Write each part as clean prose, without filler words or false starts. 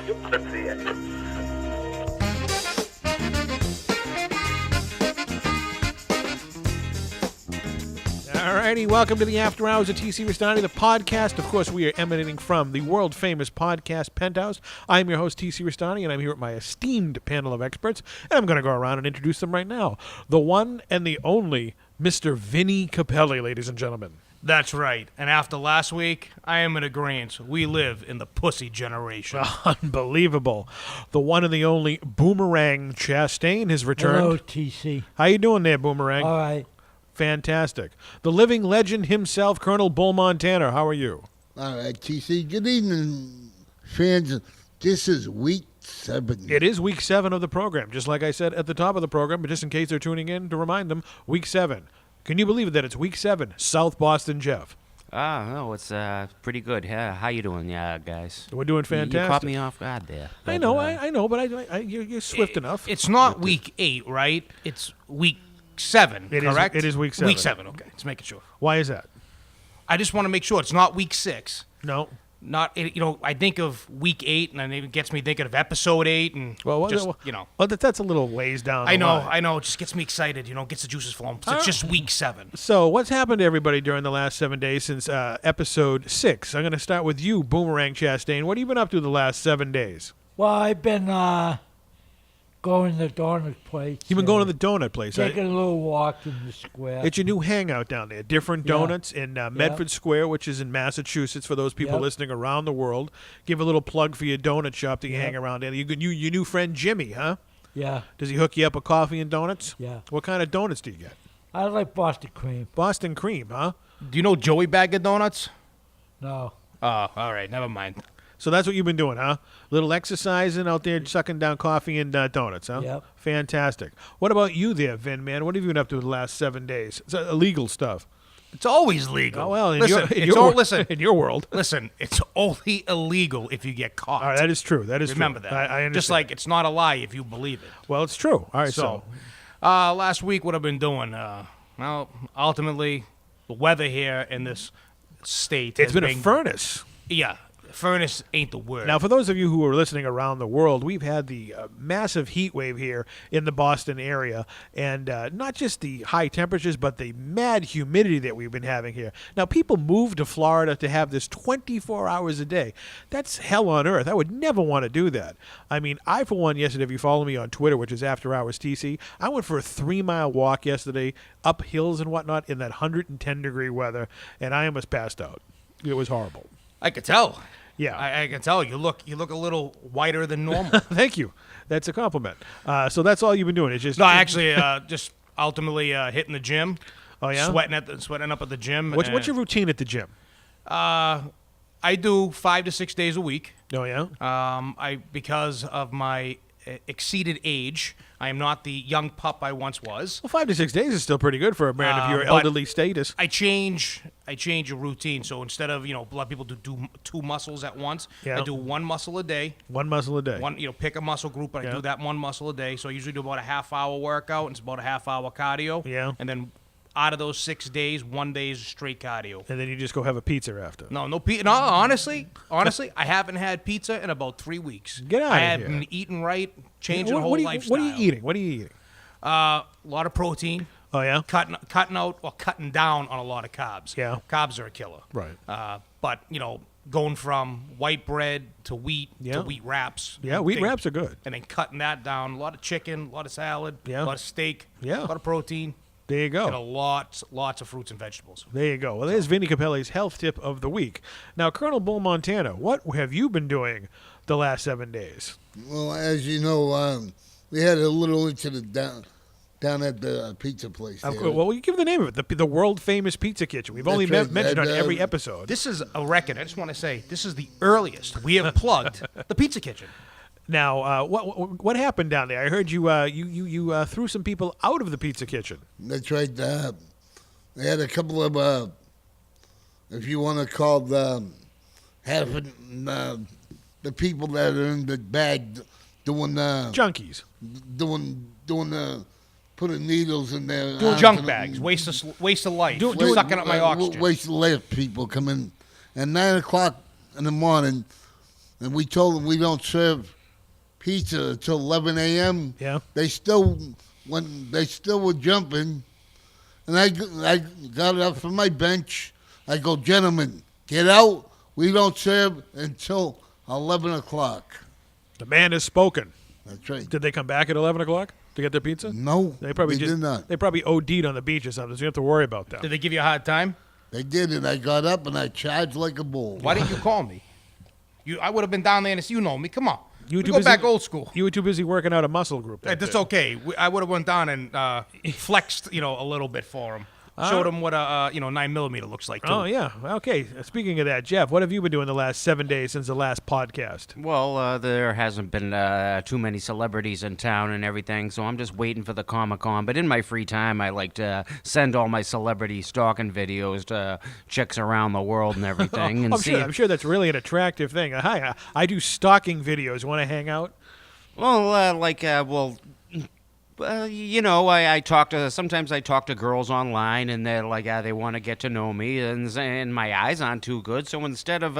You want to see it. Alrighty, welcome to the After Hours of TC Restani, the podcast. Of course, we are emanating from the world-famous podcast Penthouse. I'm your host, TC Restani, and I'm here with my esteemed panel of experts, and I'm going to go around and introduce them right now. The one and the only Mr. Vinny Capelli, ladies and gentlemen. That's right. And after last week, I am in agreement. We live in the pussy generation. Unbelievable. The one and the only Boomerang Chastain has returned. Hello, TC. How you doing there, Boomerang? All right. Fantastic. The living legend himself, Colonel Bull Montana. How are you? All right, TC. Good evening, fans. This is week 7. It is week 7 of the program, just like I said at the top of the program, but just in case they're tuning in, to remind them, week 7. Can you believe that it's week 7, South Boston Jeff? No, it's pretty good. How you doing, guys? We're doing fantastic. You caught me off guard there. I know, but you're swift enough. It's not week 8, right? It's week 7, correct? It is week 7. Week 7, okay. Just making sure. Why is that? I just want to make sure it's not week 6. No. I think of week 8, and then it gets me thinking of episode 8, and Well, that's a little ways down the line. I know. It just gets me excited, gets the juices flowing. So it's just week 7. So what's happened to everybody during the last 7 days since episode 6? I'm going to start with you, Boomerang Chastain. What have you been up to the last 7 days? Well, I've been going to the donut place. You've been going to the donut place. Taking a little walk in the square. It's your new hangout down there. Different donuts in Medford Square, which is in Massachusetts, for those people listening around the world. Give a little plug for your donut shop that you hang around there. Your new friend Jimmy, huh? Yeah. Does he hook you up with coffee and donuts? Yeah. What kind of donuts do you get? I like Boston cream. Boston cream, huh? Do you know Joey Bag of Donuts? No. Oh, all right. Never mind. So that's what you've been doing, huh? Little exercising out there, sucking down coffee and donuts, huh? Yep. Fantastic. What about you there, Vin, man? What have you been up to the last 7 days? It's illegal stuff. It's always legal. Oh, well, in your world. Listen, it's only illegal if you get caught. All right, that is true. That is Remember true. that. I understand. Just like it's not a lie if you believe it. Well, it's true. All right, so. Last week, what I've been doing, ultimately, the weather here in this state It's been a furnace. Yeah. Furnace ain't the word. Now, for those of you who are listening around the world, we've had the massive heat wave here in the Boston area, and not just the high temperatures, but the mad humidity that we've been having here. Now, people move to Florida to have this 24 hours a day. That's hell on earth. I would never want to do that. I mean, I, for one, yesterday, if you follow me on Twitter, which is After Hours TC, I went for a 3-mile walk yesterday up hills and whatnot in that 110-degree weather, and I almost passed out. It was horrible. I could tell. Yeah, I can tell you look a little whiter than normal. Thank you. That's a compliment. So that's all you've been doing. It's just just ultimately hitting the gym. Oh yeah, sweating up at the gym. What's your routine at the gym? I do 5 to 6 days a week. Oh yeah. Because of my exceeded age, I am not the young pup I once was. Well, 5 to 6 days is still pretty good for a man of your elderly status. I change a routine. So instead of, a lot of people do 2 muscles at once, I do 1 muscle a day. 1 muscle a day. Pick a muscle group, and I do that 1 muscle a day. So I usually do about a half-hour workout, and it's about a half-hour cardio. Yeah. And then out of those 6 days, 1 day is straight cardio. And then you just go have a pizza after. No pizza. No, honestly, I haven't had pizza in about 3 weeks. Get out of here. I haven't been eating right, changing the whole lifestyle. What are you eating? A lot of protein. Oh, yeah? Cutting out or cutting down on a lot of carbs. Yeah. Carbs are a killer. Right. But, going from white bread to wheat to wheat wraps. Yeah, wheat wraps are good. And then cutting that down. A lot of chicken, a lot of salad, a lot of steak, a lot of protein. There you go. And lots of fruits and vegetables. There you go. Well, there's Vinny Capelli's health tip of the week. Now, Colonel Bull Montana, what have you been doing the last 7 days? Well, as you know, we had a little incident down at the pizza place. Well, you give the name of it, the world-famous pizza kitchen. We've only mentioned on every episode. This is a record. I just want to say, this is the earliest we have plugged the pizza kitchen. Now, what happened down there? I heard you threw some people out of the pizza kitchen. That's right. They had a couple of, if you want to call the people that are in the bag doing junkies, putting needles in there. Doing junk bags, waste of life, sucking up my oxygen. Waste of life people come in at 9 o'clock in the morning. and we told them we don't serve pizza until 11 a.m. Yeah. They still were jumping, and I got up from my bench. I go, gentlemen, get out. We don't serve until 11 o'clock. The man has spoken. That's right. Did they come back at 11 o'clock to get their pizza? No, They probably did not. They probably OD'd on the beach or something, so you don't have to worry about that. Did they give you a hard time? They did, and I got up and I charged like a bull. Why didn't you call me? I would have been down there and you know me. Come on. You were We too go busy- back old school. You were too busy working out a muscle group. That's okay. I would have went down and flexed, a little bit for him. Showed him what a 9mm looks like too. Oh, yeah. Okay. Speaking of that, Jeff, what have you been doing the last 7 days since the last podcast? Well, there hasn't been too many celebrities in town and everything, so I'm just waiting for the Comic-Con. But in my free time, I like to send all my celebrity stalking videos to chicks around the world and everything. And I'm sure that's really an attractive thing. Hi, I do stalking videos. Want to hang out? Well, I talk to sometimes I talk to girls online, and they're like, they want to get to know me, and my eyes aren't too good. So instead of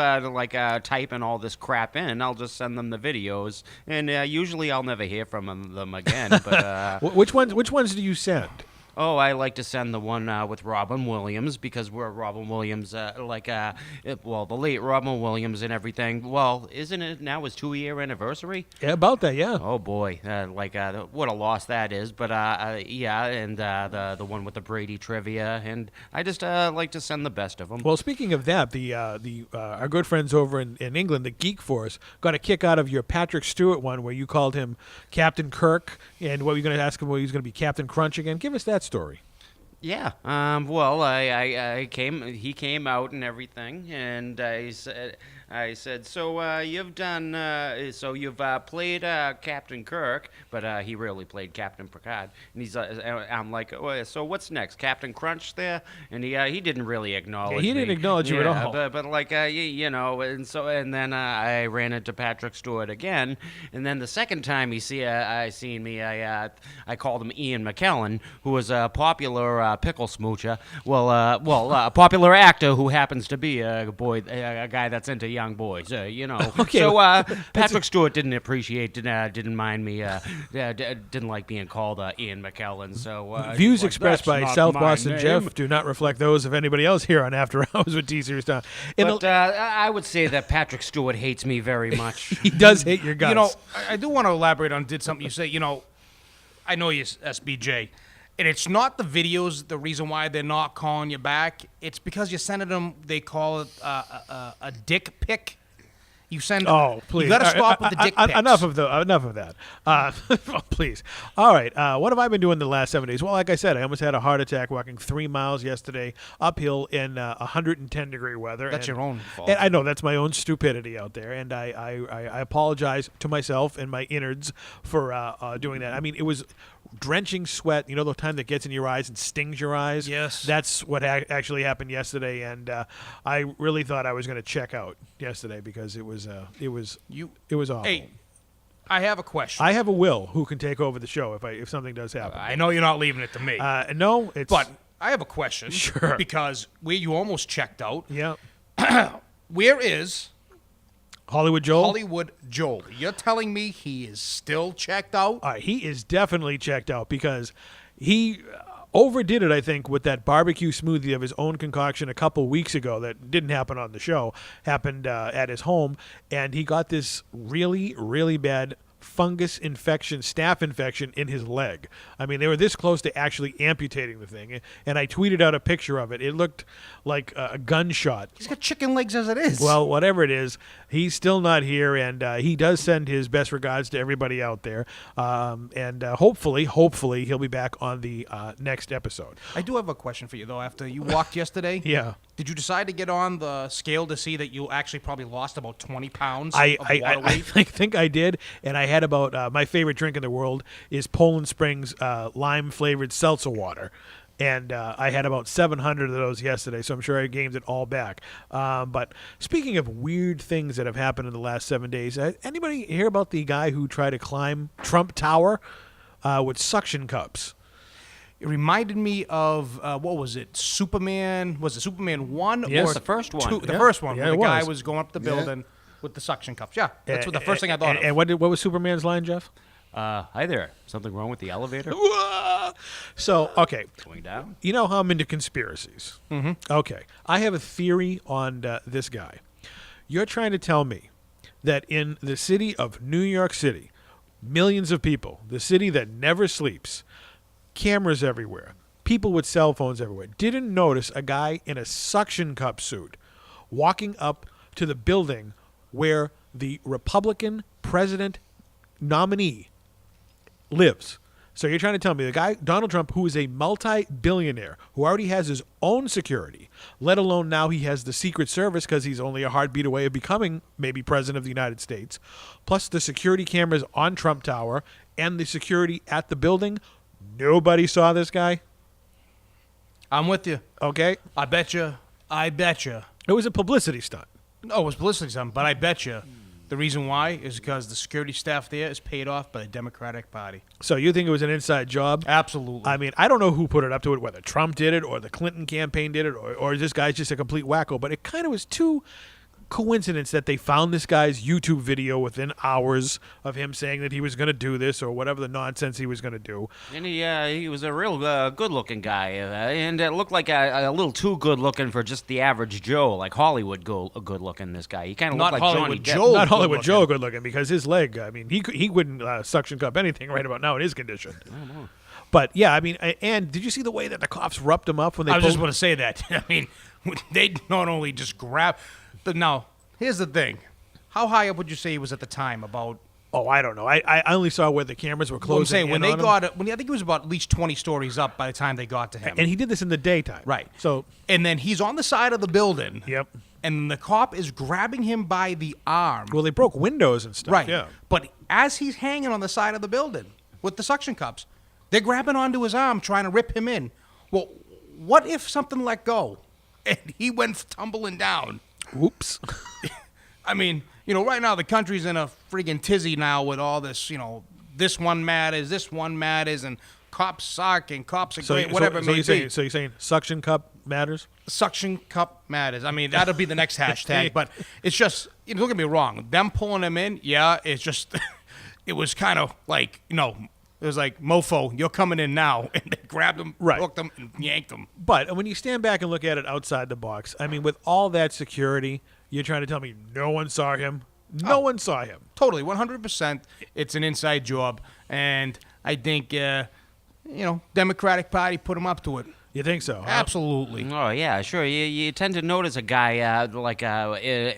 typing all this crap in, I'll just send them the videos, and usually I'll never hear from them again. But Which ones do you send? Oh, I like to send the one with Robin Williams because we're Robin Williams, the late Robin Williams and everything. Well, isn't it now his 2-year anniversary? Yeah, about that, yeah. Oh boy, what a loss that is. But and the one with the Brady trivia, and I just like to send the best of them. Well, speaking of that, our good friends over in England, the Geek Force, got a kick out of your Patrick Stewart one where you called him Captain Kirk, and what were you going to ask him? Well, he's going to be Captain Crunch again. Give us that story. Yeah. He came out and everything, and I said, so you've played Captain Kirk, but he really played Captain Picard. And I'm like, oh, so what's next? Captain Crunch there? And he didn't really acknowledge he me. didn't acknowledge you at all. And then I ran into Patrick Stewart again, and then the second time I seen me, I called him Ian McKellen, who was a popular pickle smoocher. A popular actor who happens to be a guy that's into young boys. Okay. So Patrick Stewart didn't mind me, didn't like being called Ian McKellen. So Views he's like, expressed "That's by not South my Boston name." Jeff do not reflect those of anybody else here on After Hours with T-Series Town. But I would say that Patrick Stewart hates me very much. He does hate your guts. I do want to elaborate on something you say. I know you SBJ. And it's not the videos the reason why they're not calling you back. It's because you sending them, they call it a dick pic. You send. Oh, please! You got to stop with the dick pics. Enough of that. Oh, please. All right. What have I been doing the last 7 days? Well, like I said, I almost had a heart attack walking 3 miles yesterday uphill in 110-degree weather. That's your own fault. And I know that's my own stupidity out there, and I apologize to myself and my innards for doing that. I mean, it was drenching sweat. You know the time that gets in your eyes and stings your eyes? Yes. That's what actually happened yesterday, and I really thought I was going to check out yesterday because it was awful. Hey, I have a question. I have a Will who can take over the show if something does happen. I know you're not leaving it to me. No, it's but I have a question. Sure. Because you almost checked out. yeah. Where is Hollywood Joel. Hollywood Joel? You're telling me he is still checked out? All right, he is definitely checked out because he overdid it, I think, with that barbecue smoothie of his own concoction a couple weeks ago that didn't happen on the show, happened at his home, and he got this really, really bad fungus infection, staph infection in his leg. I mean, they were this close to actually amputating the thing, and I tweeted out a picture of it. It looked like a gunshot. He's got chicken legs as it is. Well, whatever it is, he's still not here, and he does send his best regards to everybody out there. And hopefully, he'll be back on the next episode. I do have a question for you, though. After you walked yesterday, Yeah. did you decide to get on the scale to see that you actually probably lost about 20 pounds I of water weight? think I did, and I had about my favorite drink in the world is Poland Springs lime-flavored seltzer water. And I had about 700 of those yesterday, so I'm sure I gained it all back. But speaking of weird things that have happened in the last 7 days, anybody hear about the guy who tried to climb Trump Tower with suction cups? It reminded me of, what was it, Superman? Was it Superman 1? Yes, or the first one. 2? The Yeah. first one, Yeah, where it the guy was. was going up the building. with the suction cups. Yeah, that's what the first thing I thought of. And what was Superman's line, Jeff? Hi there. Something wrong with the elevator? So, okay. Going down? You know how I'm into conspiracies. Mm-hmm. Okay. I have a theory on this guy. You're trying to tell me that in the city of New York City, millions of people, the city that never sleeps, cameras everywhere, people with cell phones everywhere, didn't notice a guy in a suction cup suit walking up to the building where the Republican president nominee lives. So you're trying to tell me the guy, Donald Trump, who is a multi-billionaire, who already has his own security, let alone now he has the Secret Service because he's only a heartbeat away of becoming maybe president of the United States, plus the security cameras on Trump Tower and the security at the building, nobody saw this guy? I'm with you. Okay? I bet you. It was a publicity stunt. No, it was publicity something, but I bet you the reason why is because the security staff there is paid off by the Democratic Party. So you think it was an inside job? Absolutely. I mean, I don't know who put it up to it, whether Trump did it or the Clinton campaign did it or this guy's just a complete wacko, but it kind of was too coincidence that they found this guy's YouTube video within hours of him saying that he was going to do this or whatever the nonsense he was going to do. And he was a real good-looking guy, and it looked like a little too good-looking for just the average Joe, like Hollywood good-looking. This guy, he kind of looked like Hollywood Johnny Depp. Joe. Not Hollywood good-looking. Joe good looking because his leg, I mean, he wouldn't suction cup anything right about now in his condition. But yeah, I mean, and did you see the way that the cops roughed him up when they I was just pulled- going to say that. I mean, they not only just grab. Now, here's the thing. How high up would you say he was at the time? About. Oh, I don't know. I only saw where the cameras were Well, I'm closing saying when in they on him. got it, I think he was about at least 20 stories up by the time they got to him. And he did this in the daytime. Right. So, And then he's on the side of the building. yep. And the cop is grabbing him by the arm. Well, they broke windows and stuff. Right. Yeah. But as he's hanging on the side of the building with the suction cups, they're grabbing onto his arm, trying to rip him in. Well, what if something let go and he went tumbling down? Oops. I mean, right now the country's in a friggin' tizzy now with all this, this one matters, and cops suck, and cops are great, whatever it may be. So you're saying suction cup matters? Suction cup matters. I mean, that'll be the next hashtag, but it's just, don't get me wrong. Them pulling him in, yeah, it's just, it was kind of like, it was like, mofo, you're coming in now. And they grabbed him, Right. hooked him, and yanked him. But when you stand back and look at it outside the box, I mean, with all that security, you're trying to tell me no one saw him? No one saw him. Totally, 100%. It's an inside job. And I think, Democratic Party put him up to it. You think so? Huh? Absolutely. Oh yeah, sure. You tend to notice a guy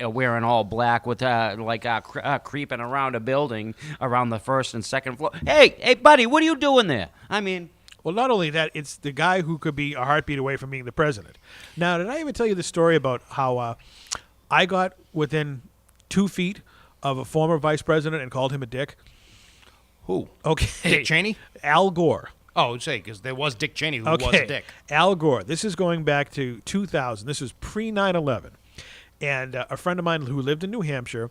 wearing all black with creeping around a building around the first and second floor. Hey, buddy, what are you doing there? I mean, Well, not only that, it's the guy who could be a heartbeat away from being the president. Now, did I ever tell you the story about how I got within 2 feet of a former vice president and called him a dick? Who? Okay. Dick Cheney? Al Gore. Oh, say, because there was Dick Cheney who was Okay. a dick. Al Gore. This is going back to 2000. This was pre-9/11. And a friend of mine who lived in New Hampshire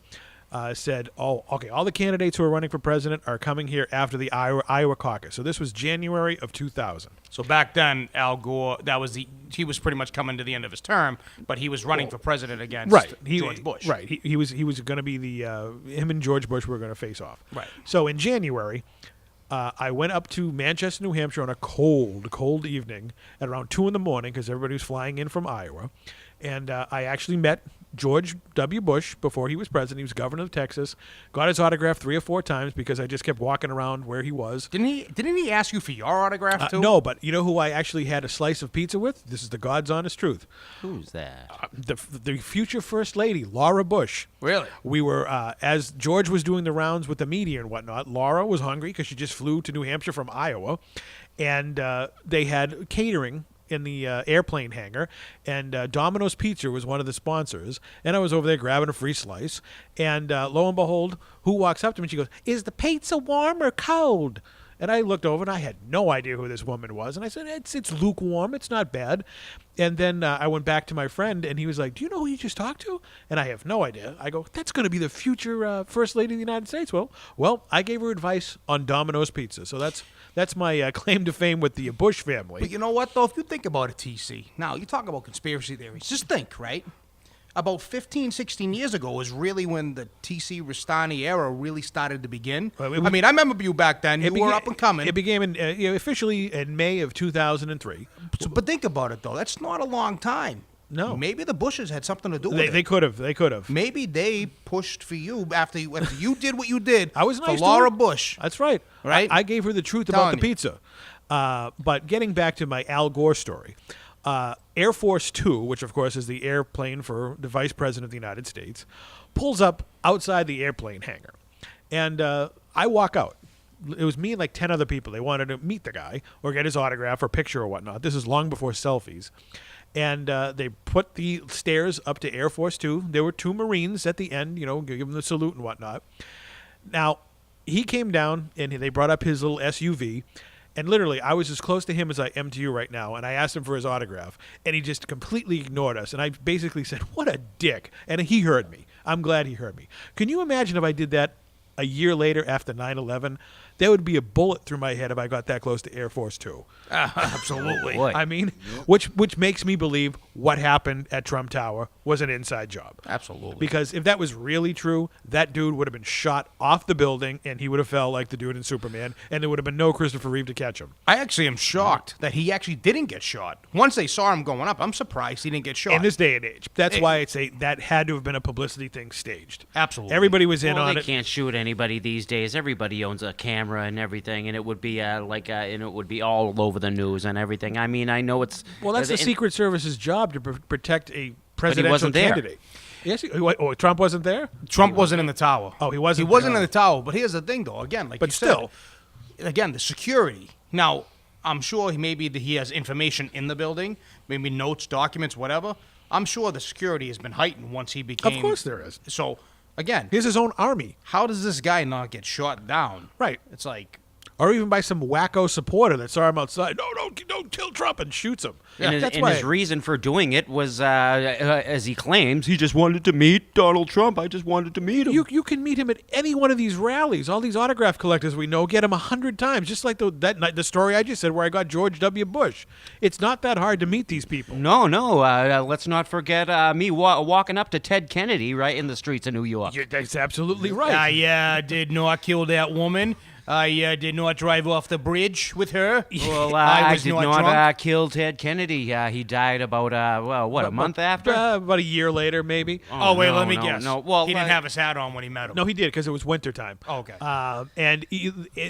said, oh, okay, all the candidates who are running for president are coming here after the Iowa caucus. So this was January of 2000. So back then, Al Gore, he was pretty much coming to the end of his term, but he was running for president against George Bush. Right. He was going to be him and George Bush were going to face off. Right. So in January, I went up to Manchester, New Hampshire on a cold evening at around 2 in the morning because everybody was flying in from Iowa. And I actually met George W. Bush before he was president. He was governor of Texas. Got his autograph 3 or 4 times because I just kept walking around where he was. Didn't he ask you for your autograph too? No, but you know who I actually had a slice of pizza with? This is the God's honest truth. who's that? The future First Lady, Laura Bush. Really? We were, as George was doing the rounds with the media and whatnot, Laura was hungry because she just flew to New Hampshire from Iowa. And they had catering in the airplane hangar, and Domino's Pizza was one of the sponsors, and I was over there grabbing a free slice, and lo and behold, who walks up to me and she goes, "Is the pizza warm or cold?" And I looked over and I had no idea who this woman was, and I said, it's lukewarm, it's not bad. And then I went back to my friend and he was like, "Do you know who you just talked to?" And I have no idea. I go, "That's going to be the future First Lady of the United States." Well, I gave her advice on Domino's Pizza, so that's my claim to fame with the Bush family. But you know what, though? If you think about it, TC, now you talk about conspiracy theories. Just think, right? about 15, 16 years ago was really when the TC Restani era really started to begin. Well, I mean, I remember you back then. You were up and coming. It began officially in May of 2003. But think about it, though. That's not a long time. No. Maybe the Bushes had something to do with it. They could have. They could have. Maybe they pushed for you after you did what you did. I was for nice to Laura her. Bush. That's right. Right? I gave her the truth about Telling the you. pizza. But getting back to my Al Gore story, Air Force Two, which of course is the airplane for the Vice President of the United States, pulls up outside the airplane hangar, and I walk out. It was me and like 10 other people. They wanted to meet the guy or get his autograph or picture or whatnot. This is long before selfies. And they put the stairs up to Air Force Two. There were 2 Marines at the end, give them the salute and whatnot. Now, he came down and they brought up his little SUV. And literally, I was as close to him as I am to you right now. And I asked him for his autograph. And he just completely ignored us. And I basically said, what a dick. And he heard me. I'm glad he heard me. Can you imagine if I did that a year later after 9/11? There would be a bullet through my head if I got that close to Air Force Two. Absolutely. Boy. I mean, which makes me believe what happened at Trump Tower was an inside job. Absolutely. Because if that was really true, that dude would have been shot off the building, and he would have fell like the dude in Superman, and there would have been no Christopher Reeve to catch him. I actually am shocked that he actually didn't get shot. Once they saw him going up, I'm surprised he didn't get shot. In this day and age, that's why I'd say that had to have been a publicity thing staged. Absolutely. Everybody was in Well, on they it. can't shoot anybody these days. Everybody owns a camera and everything, and it would be and it would be all over the news and everything. I mean, I know it's Well, that's the and- Secret Service's job to protect a presidential wasn't there. candidate. Yes, Trump wasn't there. Trump wasn't in the tower. Oh, he wasn't He wasn't there. in the tower. But here's the thing, though. Again, like But you still. said, again, the security. Now, I'm sure he has information in the building, maybe notes, documents, whatever. I'm sure the security has been heightened once he became. Of course there is. So, again, He has his own army, how does this guy not get shot down? right? It's like, Or even by some wacko supporter that saw him outside. No, don't kill Trump, and shoots him. And, That's and why. his reason for doing it was, as he claims, he just wanted to meet Donald Trump. I just wanted to meet him. You can meet him at any one of these rallies. All these autograph collectors we know get him 100 times, just like that night, the story I just said where I got George W. Bush. It's not that hard to meet these people. No, let's not forget me walking up to Ted Kennedy right in the streets of New York. That's absolutely right. I did not kill that woman. I did not drive off the bridge with her. Well, I I was did not not drunk. kill Ted Kennedy. He died about, a month after? About a year later, maybe. Oh, wait, no, let me no, guess. no. Well, he didn't have his hat on when he met him. No, he did because it was wintertime. Oh, okay. And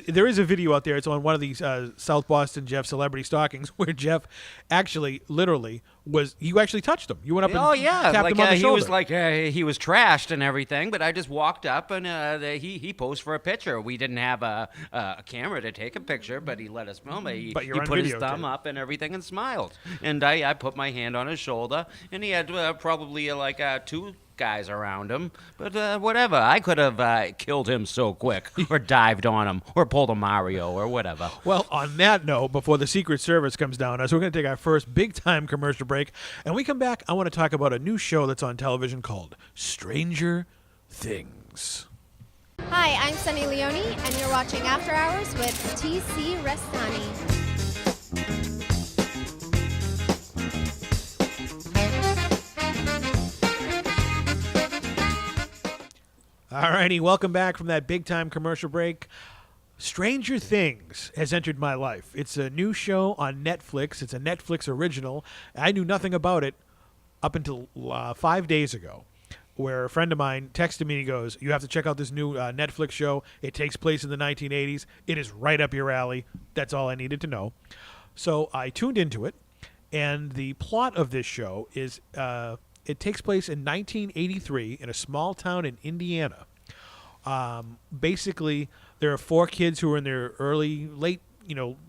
there is a video out there. It's on one of these South Boston Jeff celebrity stalkings where Jeff actually, literally, you actually touched him. You went up and Oh yeah, tapped like him on the he shoulder. was like he was trashed and everything, but I just walked up and he posed for a picture. We didn't have a camera to take a picture, but he let us film it. He But you're on put his videotape. thumb up and everything and smiled. And I put my hand on his shoulder, and he had probably 2 guys around him. But whatever, I could have killed him so quick, or dived on him, or pulled a Mario, or whatever. Well, on that note, before the Secret Service comes down us, we're going to take our first big-time commercial break. And when we come back, I want to talk about a new show that's on television called Stranger Things. Hi, I'm Sunny Leone, and you're watching After Hours with TC Restani. All righty, welcome back from that big-time commercial break. Stranger Things has entered my life. It's a new show on Netflix. It's a Netflix original. I knew nothing about it up until 5 days ago, where a friend of mine texted me and he goes, you have to check out this new Netflix show. It takes place in the 1980s. It is right up your alley. That's all I needed to know. So I tuned into it, and the plot of this show is it takes place in 1983 in a small town in Indiana. Basically, there are 4 kids who are in their late,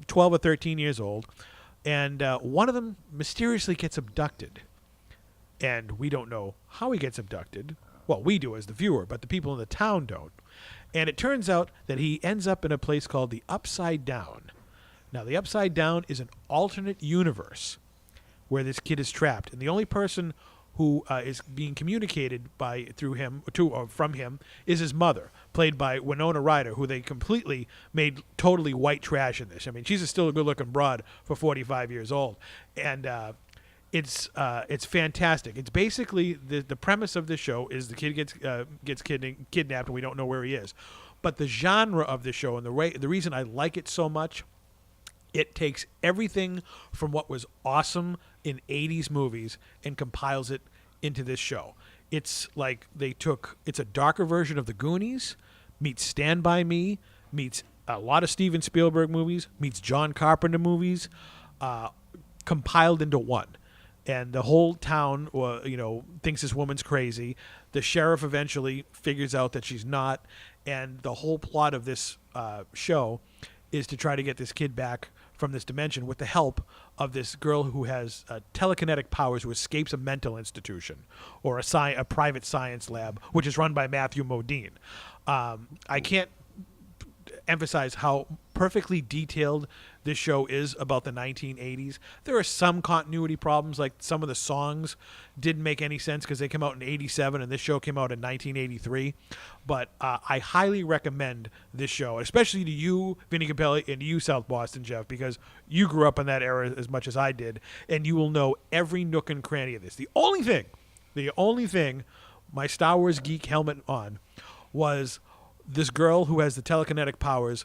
12 or 13 years old, and one of them mysteriously gets abducted. And we don't know how he gets abducted. Well, we do as the viewer, but the people in the town don't. And it turns out that he ends up in a place called the Upside Down. Now, the Upside Down is an alternate universe where this kid is trapped, and the only person who is being communicated from him is his mother, played by Winona Ryder, who they completely made totally white trash in this. I mean, she's still a good-looking broad for 45 years old, and It's fantastic. It's basically the premise of this show is the kid gets kidnapped and we don't know where he is. But the genre of the show and the reason I like it so much, it takes everything from what was awesome in 80s movies and compiles it into this show. It's like it's a darker version of The Goonies, meets Stand By Me, meets a lot of Steven Spielberg movies, meets John Carpenter movies, compiled into one. And the whole town, thinks this woman's crazy. The sheriff eventually figures out that she's not. And the whole plot of this show is to try to get this kid back from this dimension with the help of this girl who has telekinetic powers, who escapes a mental institution or a private science lab, which is run by Matthew Modine. I can't emphasize how perfectly detailed this show is about the 1980s. There are some continuity problems, like some of the songs didn't make any sense because they came out in 87 and this show came out in 1983. But I highly recommend this show, especially to you, Vinny Capelli, and to you, South Boston, Jeff, because you grew up in that era as much as I did, and you will know every nook and cranny of this. The only thing my Star Wars geek helmet on was this girl who has the telekinetic powers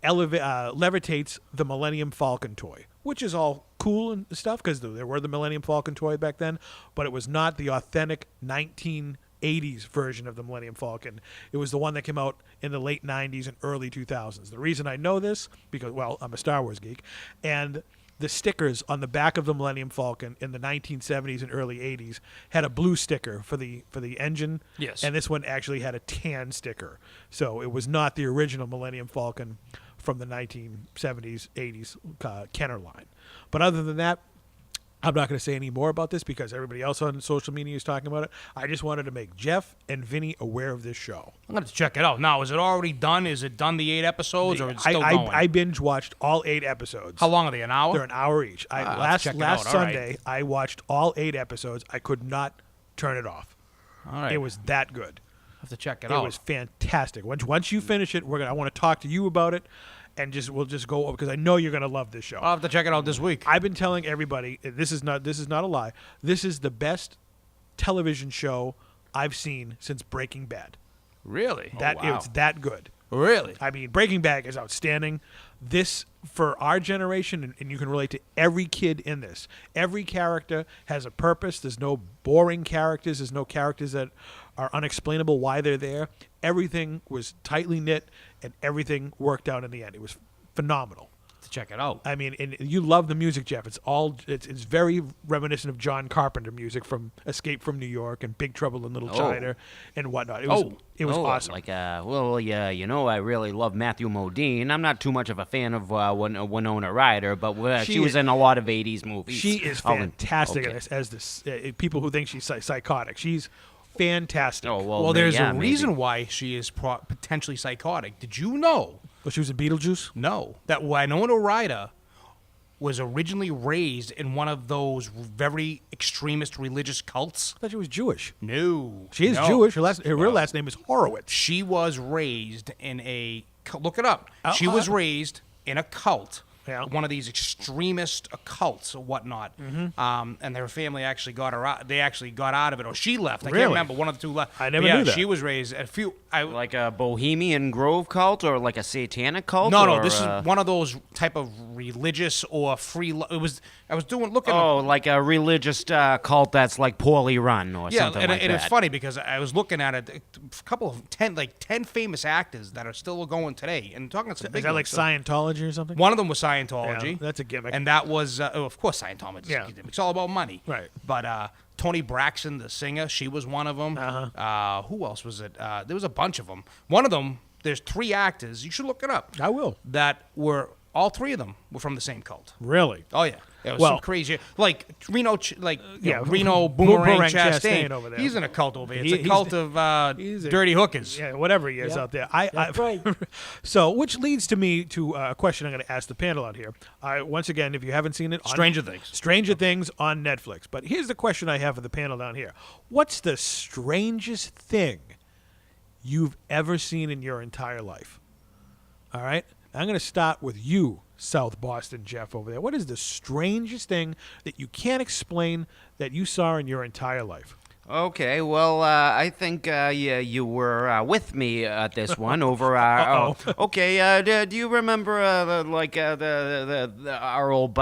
levitates the Millennium Falcon toy, which is all cool and stuff because there were the Millennium Falcon toy back then, but it was not the authentic 1980s version of the Millennium Falcon. It was the one that came out in the late 90s and early 2000s. The reason I know this, because, well, I'm a Star Wars geek, and the stickers on the back of the Millennium Falcon in the 1970s and early 80s had a blue sticker for the engine. Yes. And this one actually had a tan sticker. So it was not the original Millennium Falcon from the 1970s, 80s Kenner line. But other than that, I'm not going to say any more about this because everybody else on social media is talking about it. I just wanted to make Jeff and Vinny aware of this show. I'm going to check it out. Now, is it already done? Is it done the 8 episodes, or is it still going? I binge watched all 8 episodes. How long are they? An hour? They're an hour each. Let's check it last out. All right. Sunday, I watched all 8 episodes. I could not turn it off. All right. It was that good. I have to check it It out. was fantastic. Once you finish it, I want to talk to you about it, and we'll just go over because I know you're going to love this show. I'll have to check it out this week. I've been telling everybody this is not a lie. This is the best television show I've seen since Breaking Bad. Really? It's that good. Really? I mean, Breaking Bad is outstanding. This, for our generation, and you can relate to every kid in this, every character has a purpose. There's no boring characters. There's no characters that are unexplainable why they're there. Everything was tightly knit, and everything worked out in the end. It was phenomenal. To check it out. I mean, and you love the music, Jeff. It's very reminiscent of John Carpenter music from Escape from New York and Big Trouble in Little China and whatnot. It was awesome. Like, I really love Matthew Modine. I'm not too much of a fan of Winona Ryder, but she was in a lot of 80s movies. She is fantastic in this, as this people who think she's psychotic. She's fantastic. Oh, Well, there's a maybe. reason why she is potentially psychotic. Did you know? Well, she was in Beetlejuice? No. That Winona Ryder was originally raised in one of those very extremist religious cults. I thought she was Jewish. No. She is Jewish. Her real last name is Horowitz. She was raised in look it up. She was raised in a cult. Yeah. One of these extremist occults or whatnot. Mm-hmm. And their family actually got her out. They actually got out of it, or she left. I Really? can't remember. One of the two left. I never But knew that. She was raised at a few. Like a Bohemian Grove cult or like a satanic cult? No, or, this is one of those type of religious or free. It was. I was looking. Oh, like a religious cult that's like poorly run or Yeah, something and, like and that. it's funny because I was looking at it. A couple of 10 famous actors that are still going today, and talking some big Is that like ones. Scientology or something? One of them was Scientology. Yeah, that's a gimmick. And that was, of course, Scientology. Yeah. It's all about money. Right. But Toni Braxton, the singer, she was one of them. Who else was it? There was a bunch of them. One of them, there's 3 actors. You should look it up. I will. That were, all 3 of them were from the same cult. Really? Oh, yeah. It was Well- some crazy, like Reno, Yeah, Reno Boomerang Boomerang Chastain Chastain over there. He's in a cult over here. It's He- a cult he's of he's a- dirty hookers. Yeah, whatever he is out there. That's right. So, which leads to me to a question I'm going to ask the panel out here. Once again, if you haven't seen it, Stranger Things. Stranger Things on Netflix. But here's the question I have for the panel down here. What's the strangest thing you've ever seen in your entire life? All right? I'm going to start with you, South Boston Jeff over there. What is the strangest thing that you can't explain that you saw in your entire life? Okay, well, I think you were with me at this one over do you remember our old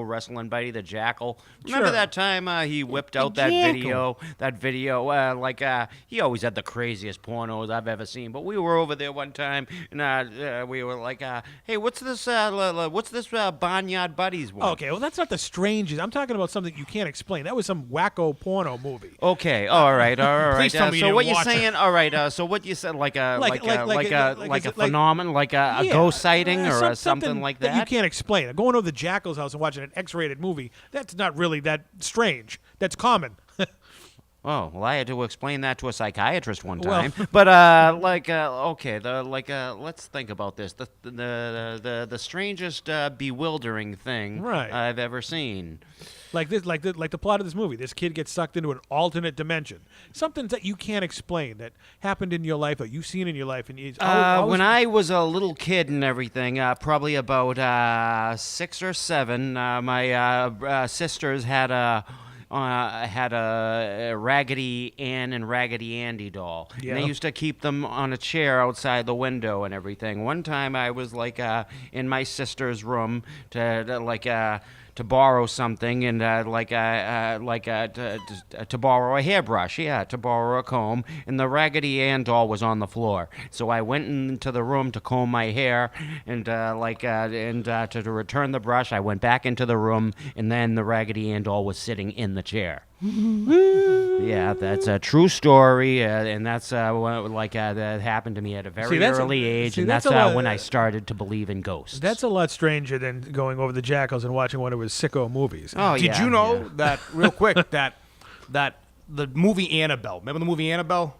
wrestling buddy, the Jackal? Remember Sure. that time he whipped out that Jackal. video? He always had the craziest pornos I've ever seen. But we were over there one time, and we were like, "Hey, what's this Barnyard Buddies one?" Okay, well, that's not the strangest. I'm talking about something you can't explain. That was some wacko porno movie. Okay, all right. Please tell me you So didn't what you're watch it. saying? All right. So what you said, like a Like- phenomenon, like a Yeah, ghost sighting or something like that you that. can't explain. Going over the Jackal's house and watching an X-rated movie, that's not really that strange. That's common. Oh, well, I had to explain that to a psychiatrist one Well- time. But let's think about this. The strangest bewildering thing Right. I've ever seen. like the plot of this movie. This kid gets sucked into an alternate dimension. Something that you can't explain that happened in your life or you've seen in your life. And it's always, When I was a little kid and everything, probably about 6 or 7, my sisters had a Raggedy Ann and Raggedy Andy doll. Yeah. And they used to keep them on a chair outside the window and everything. One time I was in my sister's room to borrow something and to borrow a hairbrush, to borrow a comb, and the Raggedy Ann doll was on the floor. So I went into the room to comb my hair, and to return the brush, I went back into the room, and then the Raggedy Ann doll was sitting in the chair. Yeah, that's a true story, and that's that happened to me at a very early age, and that's when I started to believe in ghosts. That's a lot stranger than going over the Jackals and watching one of his sicko movies. Oh, Did yeah, you know yeah. that real quick that the movie Annabelle? Remember the movie Annabelle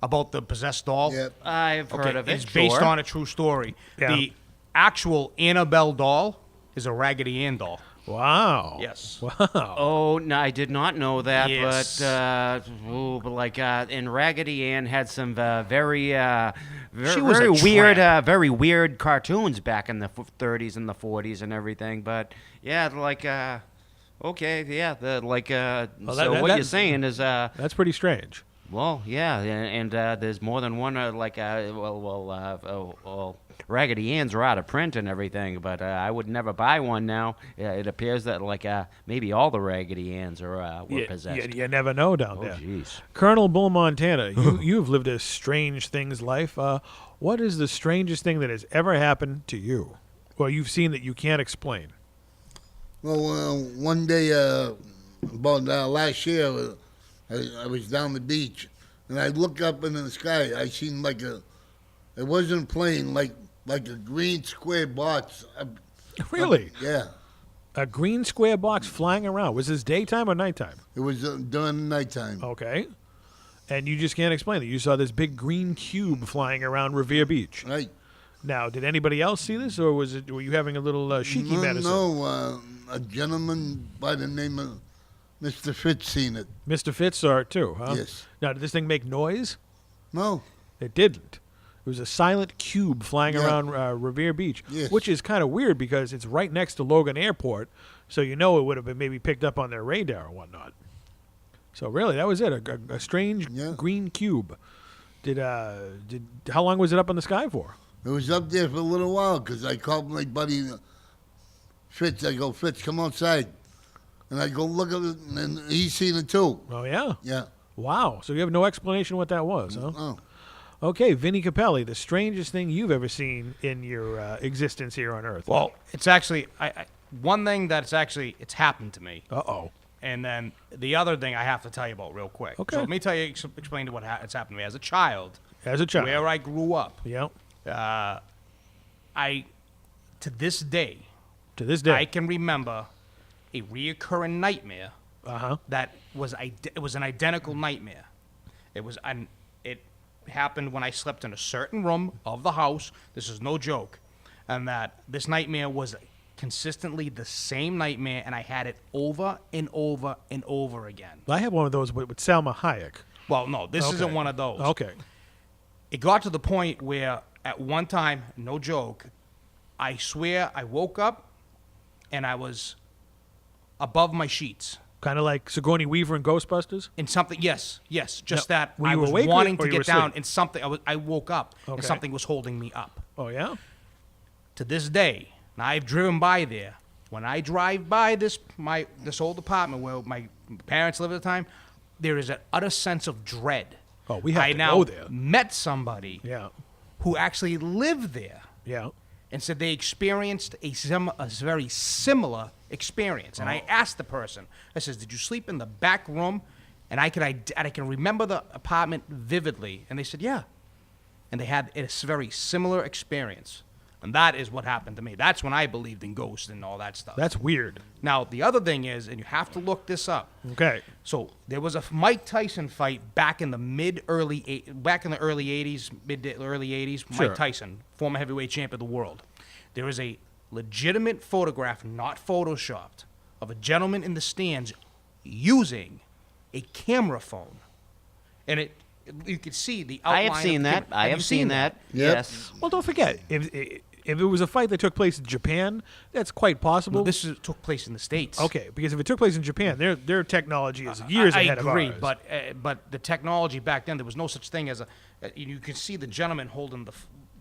about the possessed doll? Yeah. I've heard of it. It's based sure. on a true story. Yeah. The actual Annabelle doll is a Raggedy Ann doll. Wow. Yes. Wow. Oh, no, I did not know that, Yes. and Raggedy Ann had some very She was a very weird cartoons back in the 30s and the 40s and everything. But yeah, okay, yeah, so what you're saying is That's pretty strange. well, yeah, and there's more than one Raggedy Anns are out of print and everything, but I would never buy one now. It appears that maybe all the Raggedy Anns were possessed. You never know down Oh, there. jeez. Colonel Bull Montana, you've lived a strange things life. What is the strangest thing that has ever happened to you? Well, you've seen that you can't explain. Well, one day, about last year, I was down the beach, and I looked up into the sky. I seen it wasn't a plane, like a green square box. Really? Yeah. A green square box flying around. Was this daytime or nighttime? It was during the nighttime. Okay. And you just can't explain it. You saw this big green cube flying around Revere Beach. Right. Now, did anybody else see this, or were you having a little cheeky medicine? No, a gentleman by the name of Mr. Fitz seen it. Mr. Fitz saw it too, huh? Yes. Now, did this thing make noise? No. It didn't. It was a silent cube flying Yeah. around Revere Beach, Yes. which is kind of weird because it's right next to Logan Airport, so it would have been maybe picked up on their radar or whatnot. So really, that was it, a strange Yeah. green cube. How long was it up in the sky for? It was up there for a little while because I called my buddy Fitz. I go, Fitz, come outside. And I go look at it, and he's seen it too. Oh, yeah? Yeah. Wow. So you have no explanation what that was, huh? Oh. Okay, Vinny Capelli, the strangest thing you've ever seen in your existence here on Earth. Well, it's actually one thing that's it's happened to me, Uh-oh. and then the other thing I have to tell you about real quick. Okay. So let me explain to what it's happened to me as a child, As a child. where I grew up. Yeah. To this day, To this day. I can remember a reoccurring nightmare Uh-huh. that was it was an identical nightmare. It happened when I slept in a certain room of the house. This is no joke, and that this nightmare was consistently the same nightmare, and I had it over and over and over again. I have one of those with Salma Hayek. Well, no, this Okay. isn't one of those. Okay. It got to the point where at one time, no joke, I swear I woke up and I was above my sheets. Kind of like Sigourney Weaver in Ghostbusters? And something, yes, just that were I you was awake or- wanting or to you were get down, asleep? and something, I woke up, Okay. and something was holding me up. Oh, yeah? To this day, and I've driven by there. When I drive by this old apartment where my parents lived at the time, there is an utter sense of dread. Oh, we have I to now go there. met somebody Yeah. who actually lived there Yeah. and said they experienced a very similar experience. And I asked the person, I says, "Did you sleep in the back room?" And I can remember the apartment vividly. And they said, "Yeah." And they had a very similar experience. And that is what happened to me. That's when I believed in ghosts and all that stuff. That's weird. Now, the other thing is, and you have to look this up. Okay. So there was a Mike Tyson fight back in the early 80s, mid to early 80s. Sure. Mike Tyson, former heavyweight champion of the world. There is a legitimate photograph, not photoshopped, of a gentleman in the stands using a camera phone, and you could see the outline. I have seen of the that. camera. I Have have you seen that. Yep. Yes. Well, don't forget, if it was a fight that took place in Japan, that's quite possible. No, this took place in the States. Okay, because if it took place in Japan, their technology is years I ahead agree, of ours. but the technology back then, there was no such thing as you can see the gentleman holding the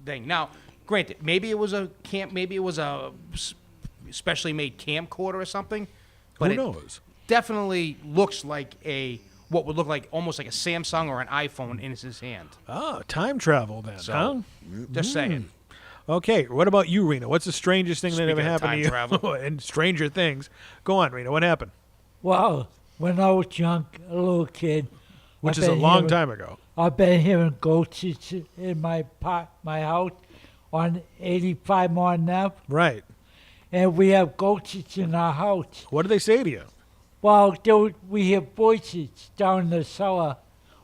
thing. Now, granted, maybe it was a specially made camcorder or something, but Who it knows? definitely looks like what would look like almost like a Samsung or an iPhone in his hand. Ah, time travel then, So, huh? Just saying. Okay, what about you, Rena? What's the strangest thing that Speaking ever of happened to time you? travel. And stranger things. Go on, Rena. What happened? Well, when I was young, a little kid, Which I've is a been long hearing- time ago. I've been hearing ghosts in my house on 85 Martin Ave, Right. and we have ghosts in our house. What did they say to you? Well, we hear voices down in the cellar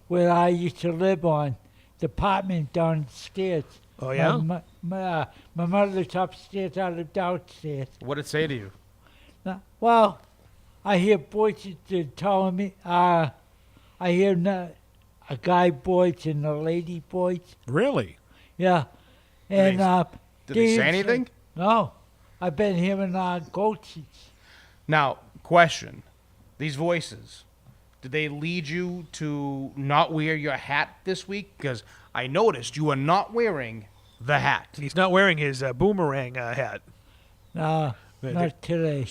where I used to live on, the apartment downstairs. Oh, yeah? My mother's upstairs, I live downstairs. What did it say to you? Well, I hear voices that telling me, I hear a guy voice and a lady voice. Really? Yeah. And Did they say anything? No. I've been hearing ghosts. Now, question: these voices, did they lead you to not wear your hat this week? Because I noticed you are not wearing the hat. He's not wearing his boomerang hat. No, not today.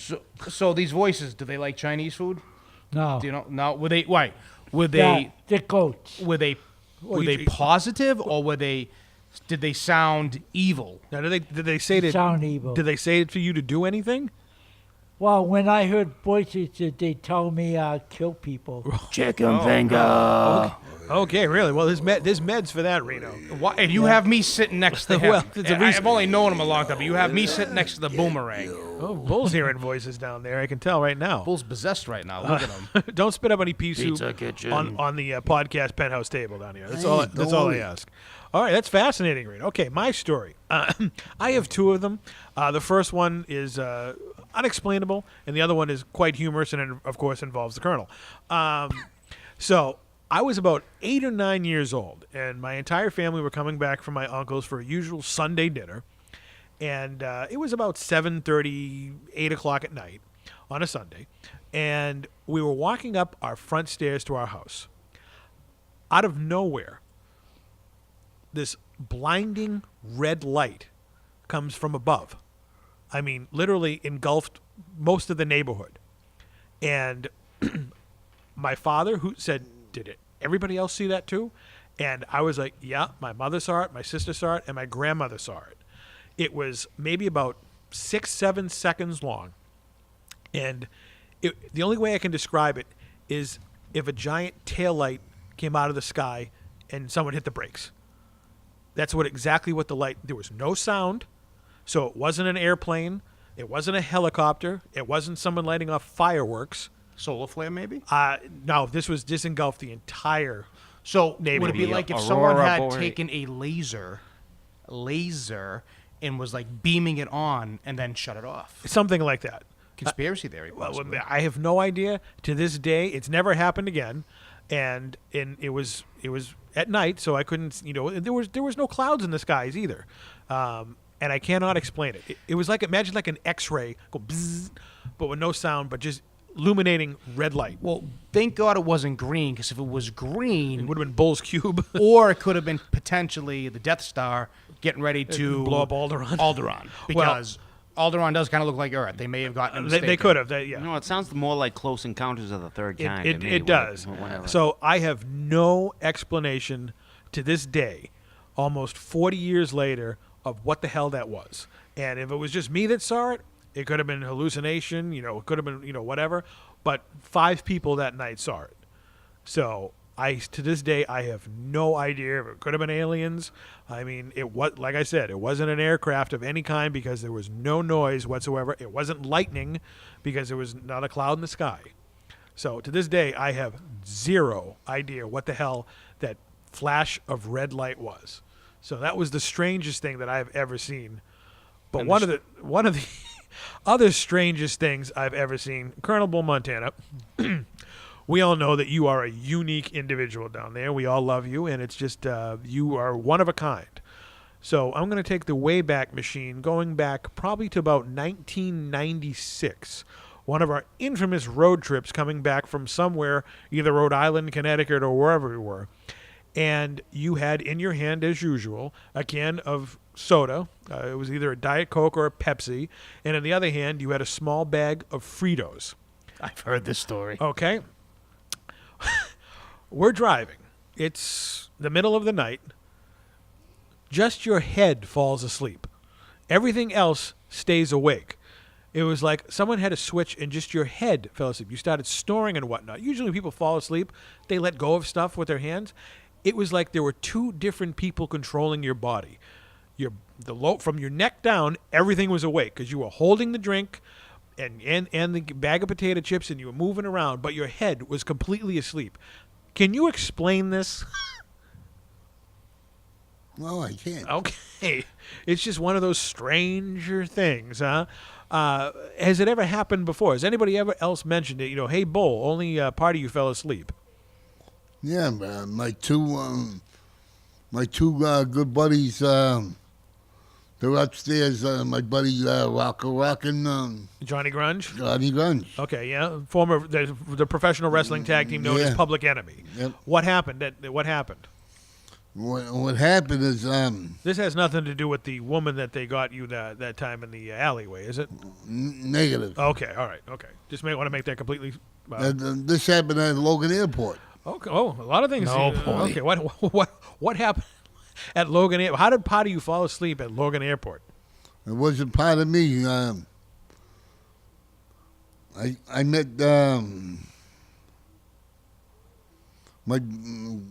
So these voices, do they like Chinese food? No. Do you know? No. Were they? Why? Were Yeah, they? the ghosts. Were they? Were they positive or were they? Did they sound evil? Now, did they say that? Sound evil. Did they say it for you to do anything? Well, when I heard voices, they told me kill people. Chicken finger. Okay, really? Well, there's meds for that, Reno. Why, and you have me sitting next to him. Well, it's a reason- I've only known him a long time, but you have me sitting next to the boomerang. Oh, Bull's hearing voices down there. I can tell right now. Bull's possessed right now. Look at him. Don't spit up any pea soup Pizza kitchen. on the podcast penthouse table down here. That's Hey, all. don't That's all I worry. ask. All right, that's fascinating, Reno. Okay, my story. I have two of them. The first one is unexplainable, and the other one is quite humorous, and it, of course, involves the Colonel. So I was about 8 or 9 years old, and my entire family were coming back from my uncle's for a usual Sunday dinner, and it was about 7:30, 8 o'clock at night on a Sunday, and we were walking up our front stairs to our house. Out of nowhere, this blinding red light comes from above. I mean, literally engulfed most of the neighborhood. And my father, who said, "Did everybody else see that too?" And I was like, "Yeah, my mother saw it, my sister saw it, and my grandmother saw it." It was maybe about 6-7 seconds long. And the only way I can describe it is if a giant taillight came out of the sky and someone hit the brakes. That's exactly what the light. There was no sound, so it wasn't an airplane. It wasn't a helicopter. It wasn't someone lighting off fireworks. Solar flare, maybe? No, this engulfed the entire. So Neighbor. would it be Maybe like if Aurora someone had Borealis. taken a laser, and was like beaming it on and then shut it off? Something like that. Conspiracy theory, Well, possibly. I have no idea. To this day, it's never happened again, and it was at night, so I couldn't. There was no clouds in the skies either, and I cannot explain it. It was like, imagine like an X-ray, go bzzz, but with no sound, but just illuminating red light. Well, thank God it wasn't green, because if it was It green, would have been Bull's Cube. or it could have been potentially the Death Star getting ready to blow up Alderaan. Alderaan, because Alderaan does kind of look like Earth. They may have gotten it They could have. Yeah. No, it sounds more like Close Encounters of the Third Kind. to me, It does. whatever. So I have no explanation to this day, almost 40 years later, of what the hell that was. And if it was just me that saw it, it could have been hallucination, it could have been, whatever. But 5 people that night saw it. So to this day, I have no idea if it could have been aliens. I mean, it was, like I said, it wasn't an aircraft of any kind because there was no noise whatsoever. It wasn't lightning because there was not a cloud in the sky. So to this day, I have zero idea what the hell that flash of red light was. So that was the strangest thing that I've ever seen. But And one of the other strangest things I've ever seen, Colonel Bull Montana, we all know that you are a unique individual down there. We all love you, and it's just you are one of a kind. So I'm going to take the Wayback Machine, going back probably to about 1996, one of our infamous road trips coming back from somewhere, either Rhode Island, Connecticut, or wherever we were. And you had in your hand, as usual, a can of soda. It was either a Diet Coke or a Pepsi. And in the other hand, you had a small bag of Fritos. I've heard this story. Okay. We're driving. It's the middle of the night. Just your head falls asleep. Everything else stays awake. It was like someone had a switch and just your head fell asleep. You started snoring and whatnot. Usually when people fall asleep, they let go of stuff with their hands. It was like there were 2 different people controlling your body. From your neck down, everything was awake because you were holding the drink and the bag of potato chips and you were moving around, but your head was completely asleep. Can you explain this? No, I can't. Okay. It's just one of those stranger things, huh? Has it ever happened before? Has anybody ever else mentioned it? Hey, Bull, only part of you fell asleep. Yeah, man. My two good buddies, they're upstairs. My buddy Rock and Johnny Grunge? Johnny Guns. Okay, yeah. Former the professional wrestling tag team known as Yeah. Public Enemy. Yep. What happened? What happened? What happened is This has nothing to do with the woman that they got you that time in the alleyway, is it? negative. Okay, all right, okay. Just may want to make that completely. This happened at Logan Airport. Okay. Oh, a lot of things. No, boy. Okay. What happened at Logan Airport? How did part of you fall asleep at Logan Airport? It wasn't part of me. I met my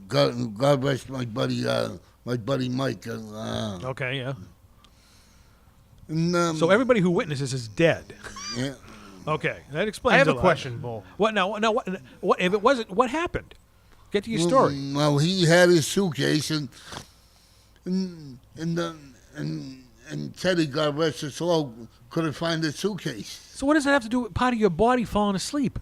God rest my buddy Mike. Okay, yeah. And, So everybody who witnesses is dead. yeah. Okay, that explains. I have a lot. question, Bull. What now? No, what if it wasn't? What happened? Get to your story. Well, he had his suitcase and Teddy, God rest his soul, couldn't find his suitcase. So what does that have to do with part of your body falling asleep?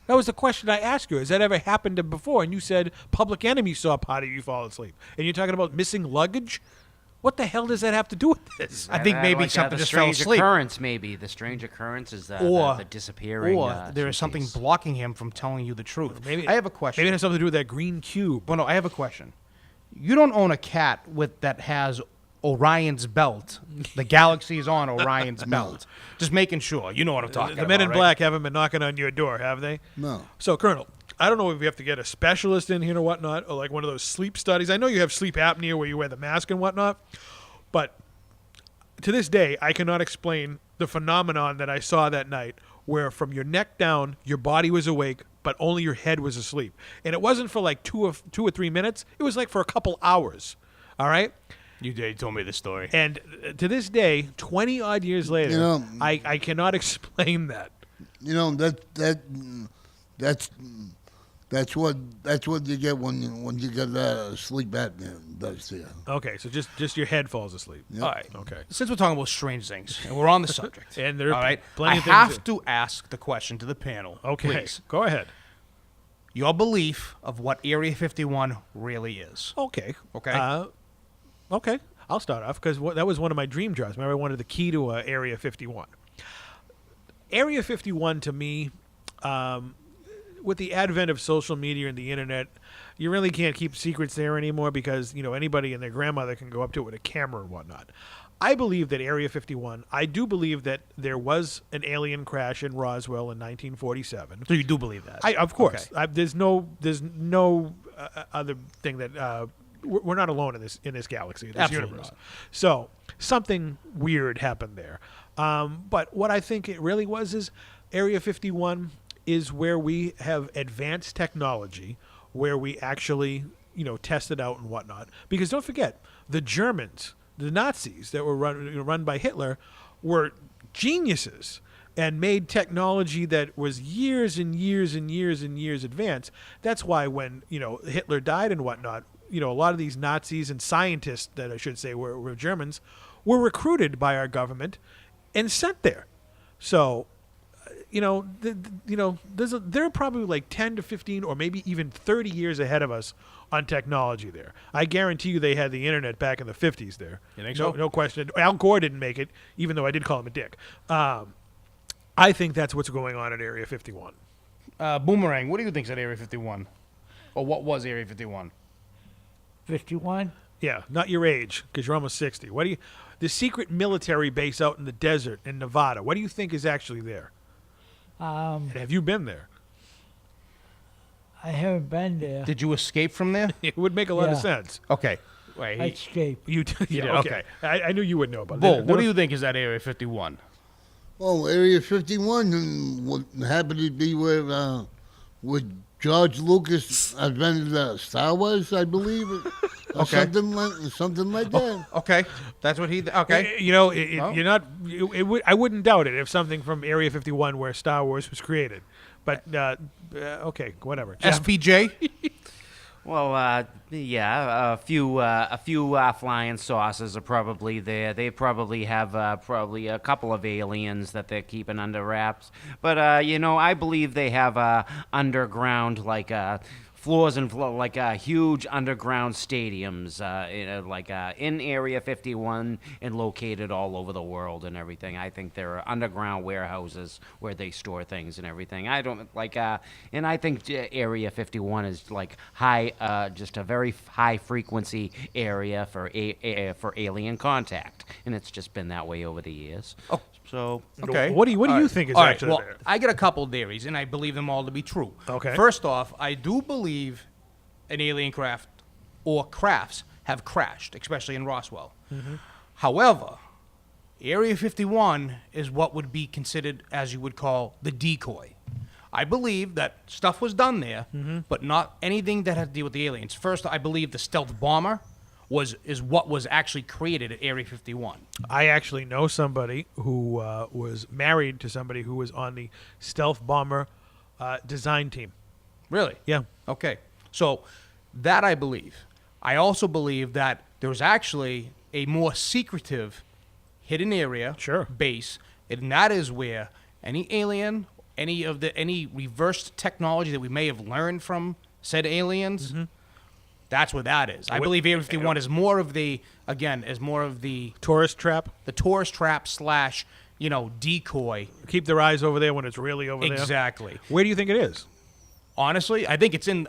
That was the question I asked you. Has that ever happened before? And you said Public Enemy saw part of you fall asleep. And you're talking about missing luggage? What the hell does that have to do with this? I think maybe something the just fell strange asleep. occurrence, maybe. The strange occurrence is Or the disappearing. Or there is something suitcase. blocking him from telling you the truth. Maybe I have a question. Maybe it has something to do with that green cube. Well, no, I have a question. You don't own a cat that has Orion's belt. The galaxy is on Orion's belt. Just making sure. You know what I'm talking The about. men in right? black haven't been knocking on your door, have they? No. So, Colonel, I don't know if you have to get a specialist in here or whatnot, or like one of those sleep studies. I know you have sleep apnea where you wear the mask and whatnot, but to this day, I cannot explain the phenomenon that I saw that night where from your neck down, your body was awake, but only your head was asleep. And it wasn't for like 2 or 3 minutes. It was like for a couple hours. All right? You told me this story. And to this day, 20-odd years later, You know- I cannot explain that. You know that's what you get when you get sleep apnea does to you. Okay, so just your head falls asleep. Yep. All right. Okay. Since we're talking about strange things, and we're on the subject, And there are all right, plenty I of things have that- to ask the question to the panel. Okay, Please. go ahead. Your belief of what Area 51 really is. Okay. Okay. Okay. I'll start off because that was one of my dream jobs. Remember, I wanted the key to Area 51. Area 51 to me, with the advent of social media and the internet, you really can't keep secrets there anymore because, anybody and their grandmother can go up to it with a camera and whatnot. I believe that Area 51, I do believe that there was an alien crash in Roswell in 1947. So you do believe that? Of course. Okay. There's no other thing that we're not alone in this galaxy, this Absolutely universe. not. So something weird happened there. But what I think it really was is Area 51 is where we have advanced technology, where we actually test it out and whatnot. Because don't forget, the Germans, the Nazis that were run by Hitler, were geniuses and made technology that was years and years and years and years advanced. That's why when Hitler died and whatnot, a lot of these Nazis and scientists that I should say were Germans were recruited by our government and sent there. So, they're probably like 10 to 15 or maybe even 30 years ahead of us on technology there. I guarantee you they had the internet back in the 50s there. You think so? No question. Al Gore didn't make it, even though I did call him a dick. I think that's what's going on at Area 51. Boomerang, what do you think's at Area 51? Or what was Area 51? 51? Yeah, not your age, because you're almost 60. The secret military base out in the desert in Nevada, what do you think is actually there? And have you been there? I haven't been there. Did you escape from there? It would make a lot of Yeah. sense. Okay. I Wait, escaped. You did, okay. I knew you would know about Bull, that. what do you think is at Area 51? Oh, Area 51 what happened to be where George Lucas invented Star Wars, I believe, or Okay. something like that. Okay. That's what he... Okay. You're not. I wouldn't doubt it if something from Area 51 where Star Wars was created. But okay, whatever. Jeff? SPJ? Well, yeah, a few flying saucers are probably there. They probably have probably a couple of aliens that they're keeping under wraps. But I believe they have underground floors and huge underground stadiums, in Area 51 and located all over the world and everything. I think there are underground warehouses where they store things and everything. I don't and I think Area 51 is high, just a very high frequency area for for alien contact, and it's just been that way over the years. Oh. So Okay. What do you All right. think is All right, actually well, there? I get a couple theories, and I believe them all to be true. Okay. First off, I do believe an alien craft or crafts have crashed, especially in Roswell. Mm-hmm. However, Area 51 is what would be considered, as you would call, the decoy. I believe that stuff was done there, Mm-hmm. but not anything that had to do with the aliens. First, I believe the stealth bomber is what was actually created at Area 51. I actually know somebody who was married to somebody who was on the stealth bomber design team. Really? Yeah. Okay. So that I believe. I also believe that there was actually a more secretive hidden area Sure. base, and that is where any alien, any reversed technology that we may have learned from said aliens, that's what that is. I What- believe Area 51 is more of the Tourist trap. tourist trap / decoy. Keep their eyes over there when it's really over there. Exactly. Where do you think it is? Honestly, I think it's in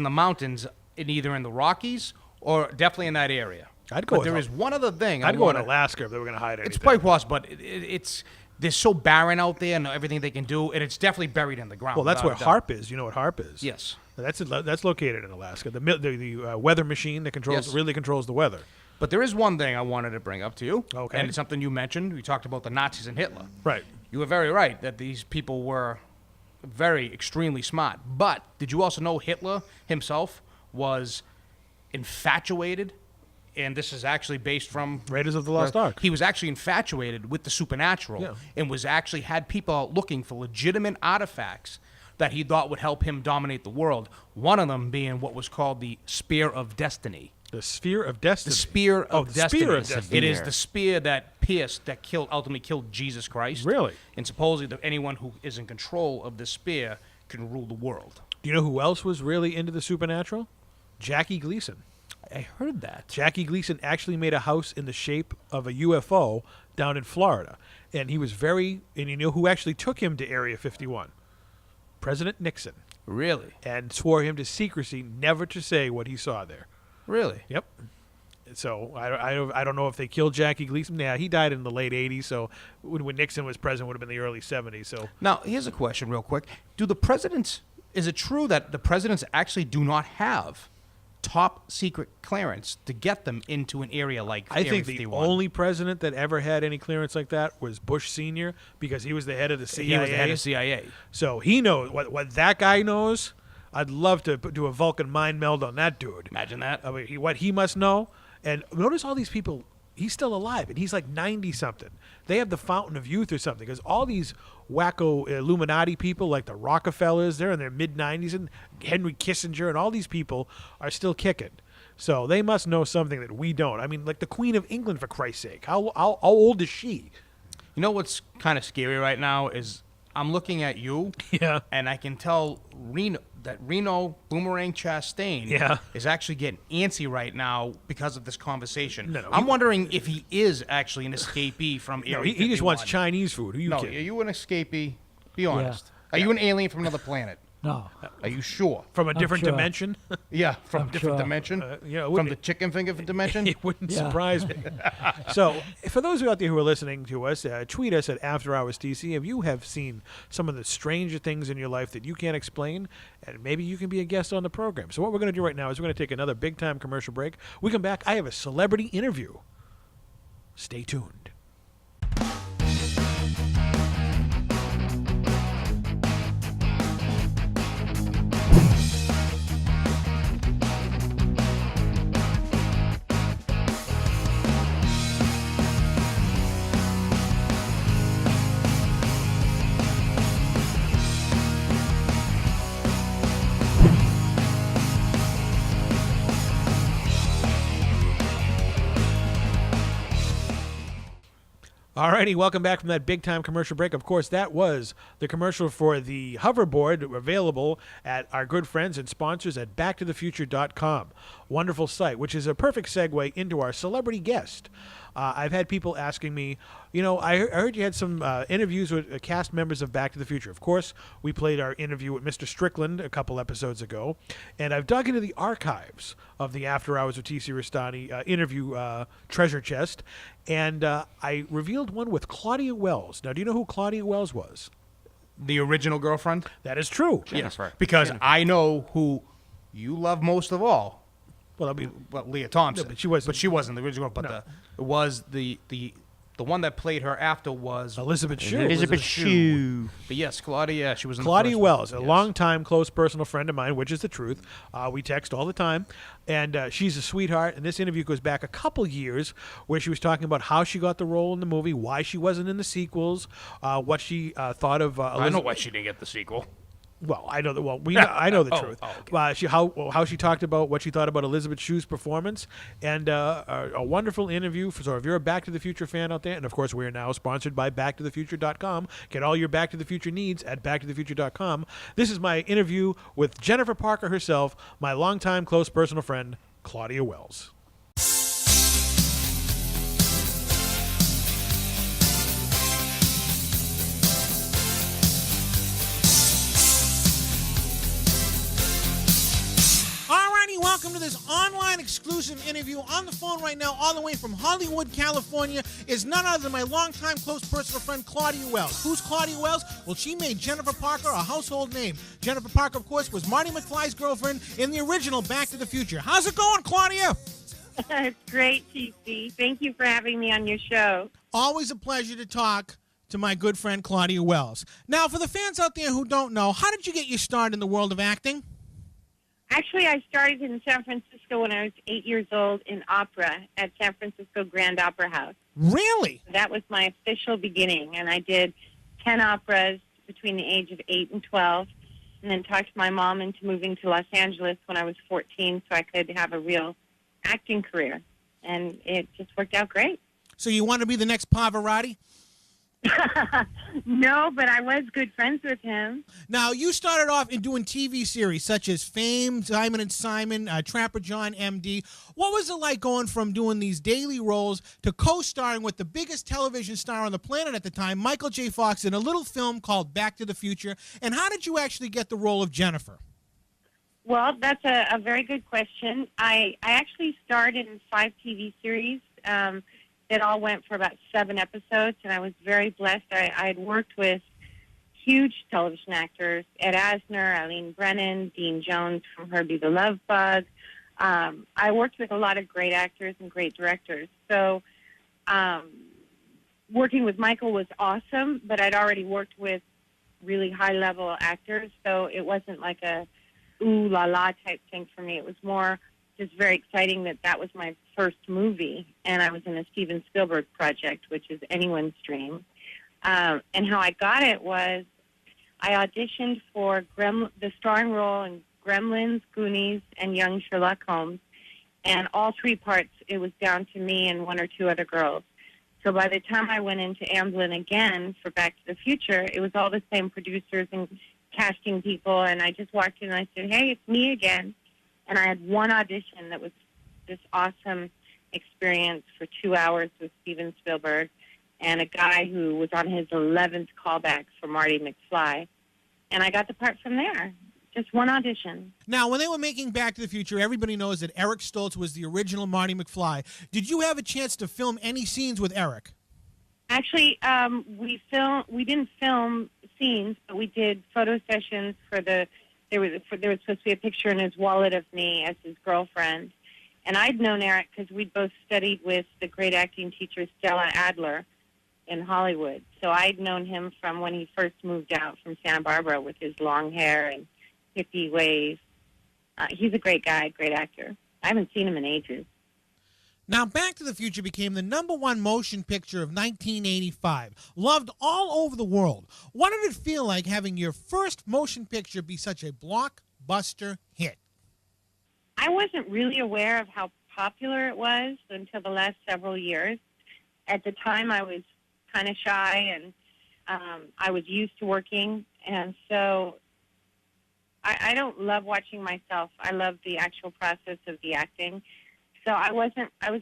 the mountains, either in the Rockies or definitely in that area. I'd go But with there Al- is one other thing. I'd go in Alaska if they were going to hide anything. It's quite possible, but it's they're so barren out there and everything they can do, and it's definitely buried in the ground. Well, that's where without a doubt. HARP is. You know what HARP is? Yes. That's located in Alaska. The weather machine that Yes. really controls the weather. But there is one thing I wanted to bring up to you. Okay. And it's something you mentioned. We talked about the Nazis and Hitler. Right. You were very right that these people were extremely smart. But did you also know Hitler himself was infatuated? And this is actually based from Raiders of the Lost Ark. He was actually infatuated with the supernatural, Yeah. and was actually had people out looking for legitimate artifacts that he thought would help him dominate the world. One of them being what was called the Spear of Destiny. The Sphere of Destiny. The Spear of the Destiny. Spear of Destiny. It is the spear that ultimately killed Jesus Christ. Really? And supposedly that anyone who is in control of the spear can rule the world. Do you know who else was really into the supernatural? Jackie Gleason. I heard that. Jackie Gleason actually made a house in the shape of a UFO down in Florida. And he was and you know who actually took him to Area 51? President Nixon. Really? And swore him to secrecy, never to say what he saw there. Really? Yep. So I don't know if they killed Jackie Gleason. Yeah, he died in the late 80s, so when Nixon was president would have been the early 70s. So Now, here's a question real quick. Is it true that the presidents actually do not have top secret clearance to get them into an area like I Area think 51? the only president that ever had any clearance like that was Bush Sr. because he was the head of the CIA. He was the head of CIA. So he knows what that guy knows. I'd love to do a Vulcan mind meld on that dude. Imagine that. I mean, what he must know. And notice all these people, he's still alive, and he's like 90-something. They have the fountain of youth or something, because all these wacko Illuminati people, like the Rockefellers, they're in their mid-90s, and Henry Kissinger, and all these people are still kicking. So they must know something that we don't. I mean, like the Queen of England, for Christ's sake. How old is she? You know what's kind of scary right now is I'm looking at you, Yeah. and I can tell Reno Boomerang Chastain is actually getting antsy right now because of this conversation. No, I'm wondering if he is actually an escapee from Area 51. He just wants Chinese food. Who you No, kidding? are you an escapee? Be honest. Are you an alien from another planet? No. Are you sure? From a different sure. dimension? Yeah, from I'm a different sure. dimension? Yeah, From the chicken finger dimension? It wouldn't Yeah. surprise me. So, for those of you out there who are listening to us, tweet us at After Hours TC if you have seen some of the stranger things in your life that you can't explain, and maybe you can be a guest on the program. So, what we're going to do right now is we're going to take another big time commercial break. We come back. I have a celebrity interview. Stay tuned. Alrighty, welcome back from that big-time commercial break. Of course, that was the commercial for the hoverboard available at our good friends and sponsors at backtothefuture.com. Wonderful site, which is a perfect segue into our celebrity guest. I've had people asking me, you know, I heard you had some interviews with cast members of Back to the Future. Of course, we played our interview with Mr. Strickland a couple episodes ago, and I've dug into the archives of the After Hours with T.C. Restani interview treasure chest, and I revealed one with Claudia Wells. Now, do you know who Claudia Wells was? The original girlfriend? That is true. Jennifer. Because I know who you love most of all. Well, I mean, Well, Leah Thompson. No, but she wasn't. But she wasn't the original. But No. it was the one that played her after was Elizabeth Shue. Elizabeth Shue. But yes, Claudia. She was in Claudia the first Wells, one. a Yes. longtime close personal friend of mine, which is the truth. We text all the time, and she's a sweetheart. And this interview goes back a couple years, where she was talking about how she got the role in the movie, why she wasn't in the sequels, what she thought of. I know why she didn't get the sequel. Well, I know that. Well, I know the Oh, truth. okay. How she talked about what she thought about Elizabeth Shue's performance, and a wonderful interview. So if you're a Back to the Future fan out there, and of course we are now sponsored by BackToTheFuture.com. Get all your Back to the Future needs at BackToTheFuture.com. This is my interview with Jennifer Parker herself, my longtime close personal friend, Claudia Wells. Alrighty, welcome to this online exclusive interview. On the phone right now, all the way from Hollywood, California, is none other than my longtime close personal friend, Claudia Wells. Who's Claudia Wells? Well, she made Jennifer Parker a household name. Jennifer Parker, of course, was Marty McFly's girlfriend in the original Back to the Future. How's it going, Claudia? It's great, TC. Thank you for having me on your show. Always a pleasure to talk to my good friend, Claudia Wells. Now, for the fans out there who don't know, how did you get your start in the world of acting? Actually, I started in San Francisco when I was 8 years old in opera at San Francisco Grand Opera House. Really? That was my official beginning, and I did 10 operas between the age of 8 and 12, and then talked my mom into moving to Los Angeles when I was 14 so I could have a real acting career, and it just worked out great. So you want to be the next Pavarotti? No, but I was good friends with him. Now, you started off in doing TV series such as Fame, Simon and Simon, Trapper John, MD. What was it like going from doing these daily roles to co-starring with the biggest television star on the planet at the time, Michael J. Fox, in a little film called Back to the Future? And how did you actually get the role of Jennifer? Well, that's a very good question. I actually starred in 5 TV series. It all went for about 7 episodes, and I was very blessed. I had worked with huge television actors, Ed Asner, Eileen Brennan, Dean Jones from Herbie the Love Bug. I worked with a lot of great actors and great directors. So working with Michael was awesome, but I'd already worked with really high-level actors, so it wasn't like a ooh la la type thing for me. It was more just very exciting that was my first movie, and I was in a Steven Spielberg project, which is anyone's dream. And how I got it was I auditioned for the starring role in Gremlins, Goonies, and Young Sherlock Holmes, and all 3 parts, it was down to me and 1 or 2 other girls. So by the time I went into Amblin again for Back to the Future, it was all the same producers and casting people, and I just walked in and I said, hey, it's me again. And I had 1 audition that was this awesome experience for 2 hours with Steven Spielberg and a guy who was on his 11th callback for Marty McFly. And I got the part from there. Just 1 audition. Now, when they were making Back to the Future, everybody knows that Eric Stoltz was the original Marty McFly. Did you have a chance to film any scenes with Eric? Actually, we didn't film scenes, but we did photo sessions for there was supposed to be a picture in his wallet of me as his girlfriend. And I'd known Eric because we'd both studied with the great acting teacher Stella Adler in Hollywood. So I'd known him from when he first moved out from Santa Barbara with his long hair and hippie ways. He's a great guy, great actor. I haven't seen him in ages. Now, Back to the Future became the #1 motion picture of 1985, loved all over the world. What did it feel like having your first motion picture be such a blockbuster hit? I wasn't really aware of how popular it was until the last several years. At the time, I was kind of shy, and I was used to working, and so I don't love watching myself. I love the actual process of the acting. So I was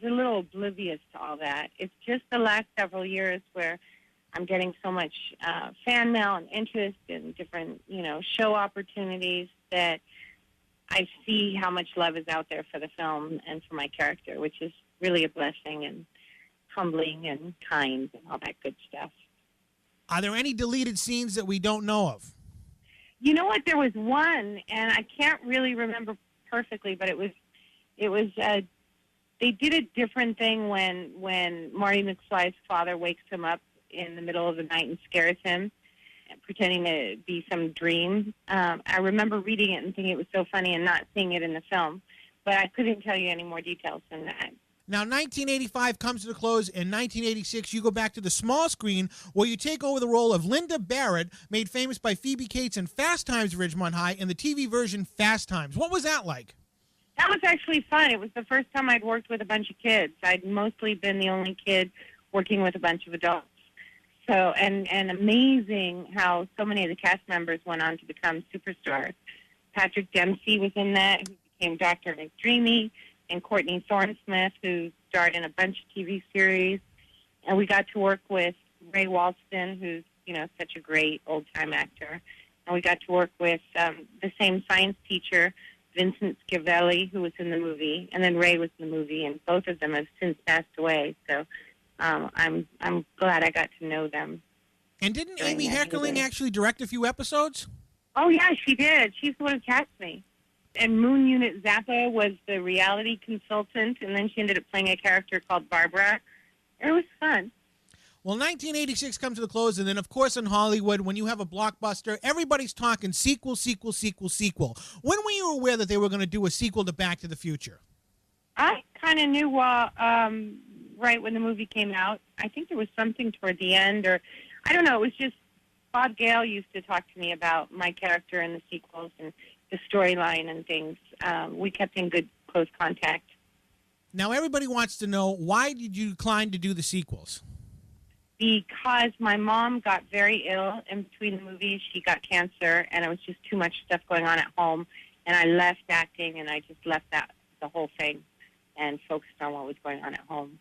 a little oblivious to all that. It's just the last several years where I'm getting so much fan mail and interest in different, show opportunities that I see how much love is out there for the film and for my character, which is really a blessing and humbling and kind and all that good stuff. Are there any deleted scenes that we don't know of? You know what? There was one, and I can't really remember perfectly, but it was they did a different thing when Marty McFly's father wakes him up in the middle of the night and scares him, pretending to be some dream. I remember reading it and thinking it was so funny and not seeing it in the film, but I couldn't tell you any more details than that. Now, 1985 comes to the close. In 1986, you go back to the small screen where you take over the role of Linda Barrett, made famous by Phoebe Cates in Fast Times at Ridgemont High, in the TV version Fast Times. What was that like? That was actually fun. It was the first time I'd worked with a bunch of kids. I'd mostly been the only kid working with a bunch of adults. So, and amazing how so many of the cast members went on to become superstars. Patrick Dempsey was in that, who became Dr. McDreamy, and Courtney Thorne-Smith, who starred in a bunch of TV series. And we got to work with Ray Walston, who's, such a great old-time actor. And we got to work with the same science teacher, Vincent Schiavelli, who was in the movie, and then Ray was in the movie, and both of them have since passed away. So I'm glad I got to know them. And didn't Amy Heckerling actually direct a few episodes? Oh, yeah, she did. She's the one who cast me. And Moon Unit Zappa was the reality consultant, and then she ended up playing a character called Barbara. It was fun. Well, 1986 comes to the close, and then, of course, in Hollywood, when you have a blockbuster, everybody's talking sequel, sequel, sequel, sequel. When were you aware that they were going to do a sequel to Back to the Future? I kind of knew right when the movie came out. I think there was something toward the end, or I don't know. It was just Bob Gale used to talk to me about my character in the sequels and the storyline and things. We kept in good, close contact. Now, everybody wants to know, why did you decline to do the sequels? because my mom got very ill in between the movies. She got cancer, and it was just too much stuff going on at home. And I left acting, and I just left the whole thing and focused on what was going on at home.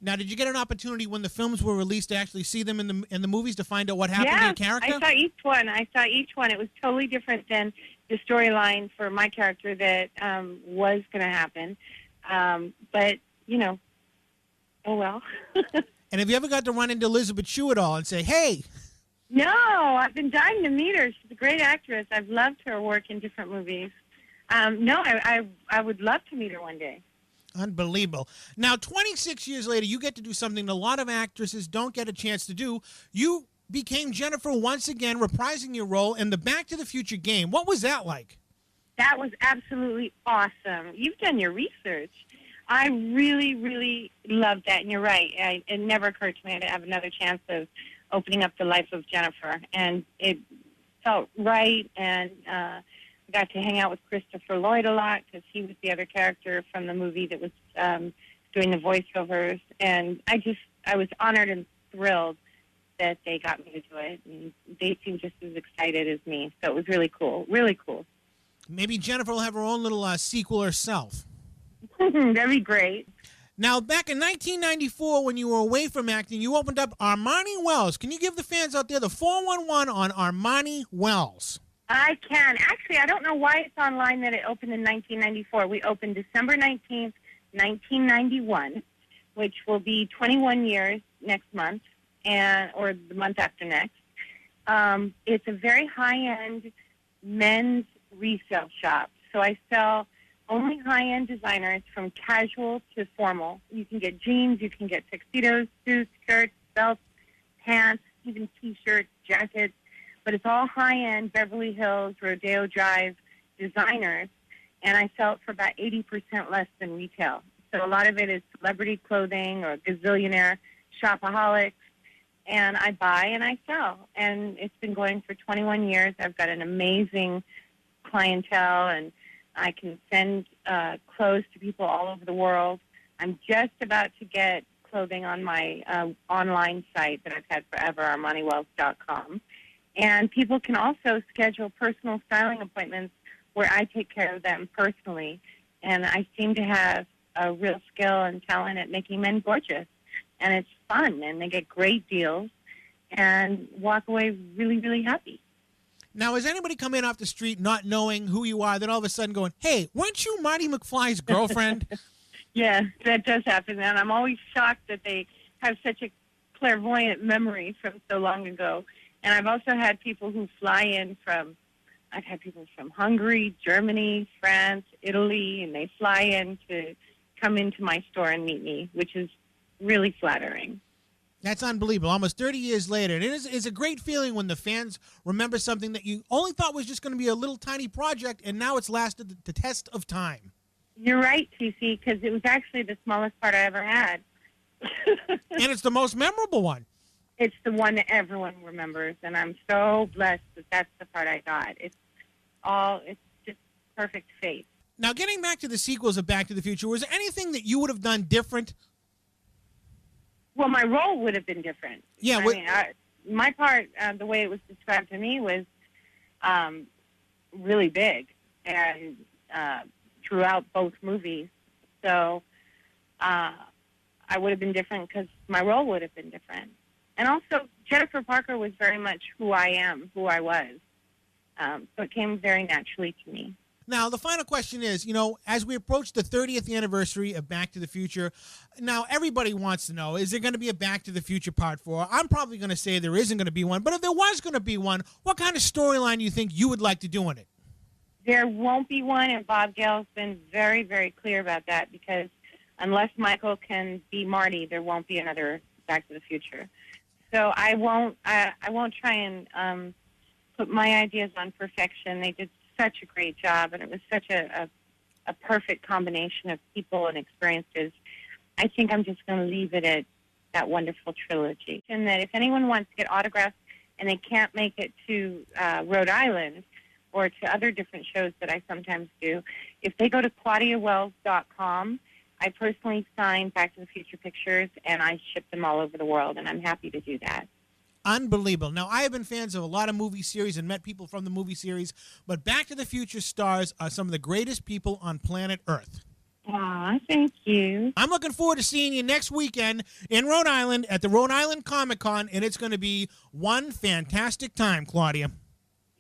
Now, did you get an opportunity when the films were released to actually see them in the movies to find out what happened to your character? I saw each one. It was totally different than the storyline for my character that was going to happen. But, you know, oh well. And have you ever got to run into Elizabeth Shue at all and say, hey? No, I've been dying to meet her. She's a great actress. I've loved her work in different movies. No, I would love to meet her one day. Unbelievable. Now, 26 years later, you get to do something a lot of actresses don't get a chance to do. You became Jennifer once again, reprising your role in the Back to the Future game. What was that like? That was absolutely awesome. You've done your research. I really, really loved that, and you're right. It never occurred to me to have another chance of opening up the life of Jennifer, and it felt right, and I got to hang out with Christopher Lloyd a lot because he was the other character from the movie that was doing the voiceovers, and I was honored and thrilled that they got me to do it, and they seemed just as excited as me, so it was really cool, really cool. Maybe Jennifer will have her own little sequel herself. That'd be great. Now, back in 1994, when you were away from acting, you opened up Armani Wells. Can you give the fans out there the 411 on Armani Wells? I can. Actually, I don't know why it's online that it opened in 1994. We opened December 19th, 1991, which will be 21 years next month, or the month after next. It's a very high-end men's resale shop. So I sell only high-end designers from casual to formal. You can get jeans, you can get tuxedos, suits, skirts, belts, pants, even T-shirts, jackets. But it's all high-end Beverly Hills, Rodeo Drive designers, and I sell it for about 80% less than retail. So a lot of it is celebrity clothing or gazillionaire shopaholics, and I buy and I sell. And it's been going for 21 years. I've got an amazing clientele, and I can send clothes to people all over the world. I'm just about to get clothing on my online site that I've had forever, ArmaniWells.com. And people can also schedule personal styling appointments where I take care of them personally. And I seem to have a real skill and talent at making men gorgeous. And it's fun, and they get great deals and walk away really, really happy. Now, has anybody come in off the street not knowing who you are, then all of a sudden going, hey, weren't you Marty McFly's girlfriend? Yeah, that does happen. And I'm always shocked that they have such a clairvoyant memory from so long ago. And I've also had people who fly in I've had people from Hungary, Germany, France, Italy, and they fly in to come into my store and meet me, which is really flattering. That's unbelievable. Almost 30 years later. And it's a great feeling when the fans remember something that you only thought was just going to be a little tiny project, and now it's lasted the test of time. You're right, TC, because it was actually the smallest part I ever had. And it's the most memorable one. It's the one that everyone remembers, and I'm so blessed that that's the part I got. It's just perfect fate. Now, getting back to the sequels of Back to the Future, was there anything that you would have done different? Well, my role would have been different. Yeah. My part, the way it was described to me, was really big, and throughout both movies. So I would have been different because my role would have been different. And also, Jennifer Parker was very much who I am, who I was. So it came very naturally to me. Now, the final question is, as we approach the 30th anniversary of Back to the Future, now everybody wants to know, is there going to be a Back to the Future Part 4? I'm probably going to say there isn't going to be one, but if there was going to be one, what kind of storyline do you think you would like to do in it? There won't be one, and Bob Gale's been very, very clear about that, because unless Michael can be Marty, there won't be another Back to the Future. So I won't try and put my ideas on perfection. They did such a great job, and it was such a perfect combination of people and experiences. I think I'm just going to leave it at that wonderful trilogy. And that if anyone wants to get autographs and they can't make it to Rhode Island or to other different shows that I sometimes do, if they go to ClaudiaWells.com, I personally signed Back to the Future pictures, and I shipped them all over the world, and I'm happy to do that. Unbelievable. Now, I have been fans of a lot of movie series and met people from the movie series, but Back to the Future stars are some of the greatest people on planet Earth. Aw, thank you. I'm looking forward to seeing you next weekend in Rhode Island at the Rhode Island Comic Con, and it's going to be one fantastic time, Claudia.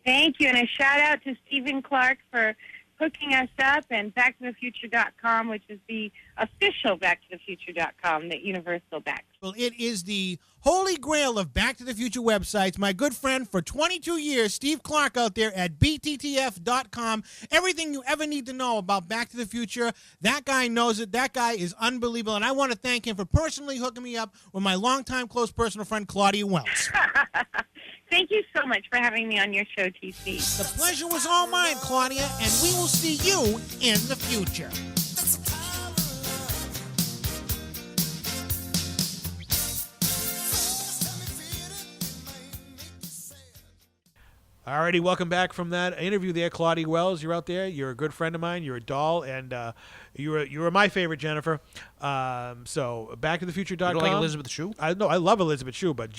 Thank you, and a shout-out to Stephen Clark for hooking us up, and BackToTheFuture.com, which is the official BackToTheFuture.com that Universal backs. Well, it is the holy grail of Back to the Future websites. My good friend for 22 years, Steve Clark, out there at BTTF.com. Everything you ever need to know about Back to the Future, that guy knows it. That guy is unbelievable, and I want to thank him for personally hooking me up with my longtime close personal friend, Claudia Wells. Thank you so much for having me on your show, TC. The pleasure was all mine, Claudia, and we will see you in the future. Alrighty, welcome back from that interview there, Claudia Wells. You're out there. You're a good friend of mine. You're a doll, and you were my favorite, Jennifer. So, BackToTheFuture.com. You don't like Elizabeth Shue? I love Elizabeth Shue, but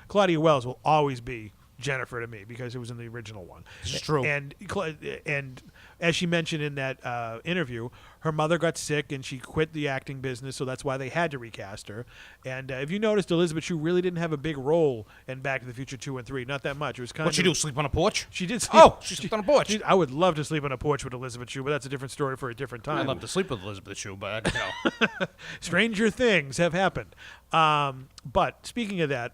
Claudia Wells will always be Jennifer to me because it was in the original one. It's true. And as she mentioned in that interview, her mother got sick and she quit the acting business, so that's why they had to recast her. And if you noticed, Elizabeth Shue really didn't have a big role in Back to the Future 2 and 3. Not that much. It was kind What'd she do, sleep on a porch? She did sleep. Oh, she slept on a porch. I would love to sleep on a porch with Elizabeth Shue, but that's a different story for a different time. I'd love to sleep with Elizabeth Shue, but, Stranger things have happened. But speaking of that,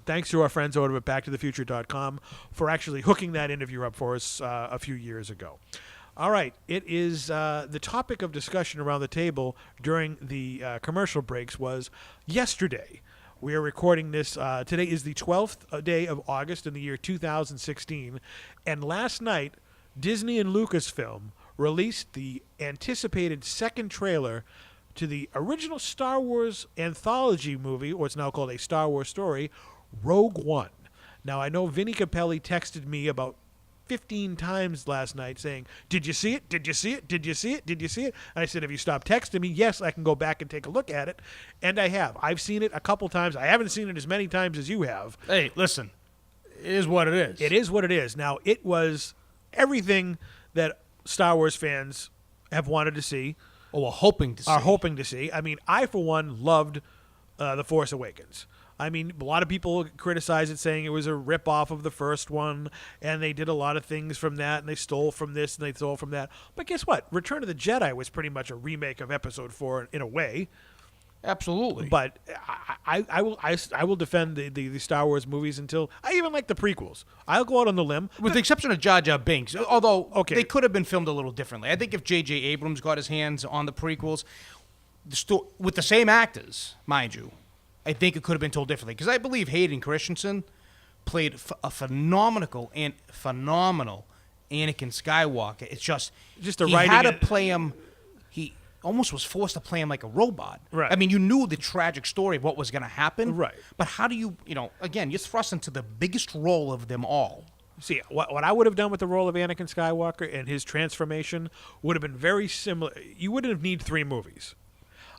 thanks to our friends over at BackToTheFuture.com for actually hooking that interview up for us a few years ago. All right, it is the topic of discussion around the table during the commercial breaks was yesterday. We are recording this. Today is the 12th day of August in the year 2016. And last night, Disney and Lucasfilm released the anticipated second trailer to the original Star Wars anthology movie, or it's now called a Star Wars story, Rogue One. Now, I know Vinny Capelli texted me about 15 times last night saying, did you see it? Did you see it? Did you see it? Did you see it? And I said, have you stopped texting me? Yes, I can go back and take a look at it. And I have. I've seen it a couple times. I haven't seen it as many times as you have. hey, listen, it is what it is. It is what it is. Now, it was everything that Star Wars fans have wanted to see. Or hoping to see. Are hoping to see. I mean, I, for one, loved The Force Awakens. I mean, a lot of people criticize it, saying it was a rip-off of the first one, and they did a lot of things from that, and they stole from this, and they stole from that. But guess what? Return of the Jedi was pretty much a remake of Episode 4 in a way. Absolutely. But I will defend the Star Wars movies until I even like the prequels. I'll go out on the limb. With the exception of Jar Jar Binks, although Okay. they could have been filmed a little differently. I think if J.J. Abrams got his hands on the prequels, with the same actors, mind you, I think it could have been told differently. Because I believe Hayden Christensen played a phenomenal Anakin Skywalker. It's just the he writing had to and- play him. He almost was forced to play him like a robot. Right. I mean, you knew the tragic story of what was going to happen. Right. But how do you again, you're thrust into the biggest role of them all. See, what I would have done with the role of Anakin Skywalker and his transformation would have been very similar. You wouldn't have needed 3 movies.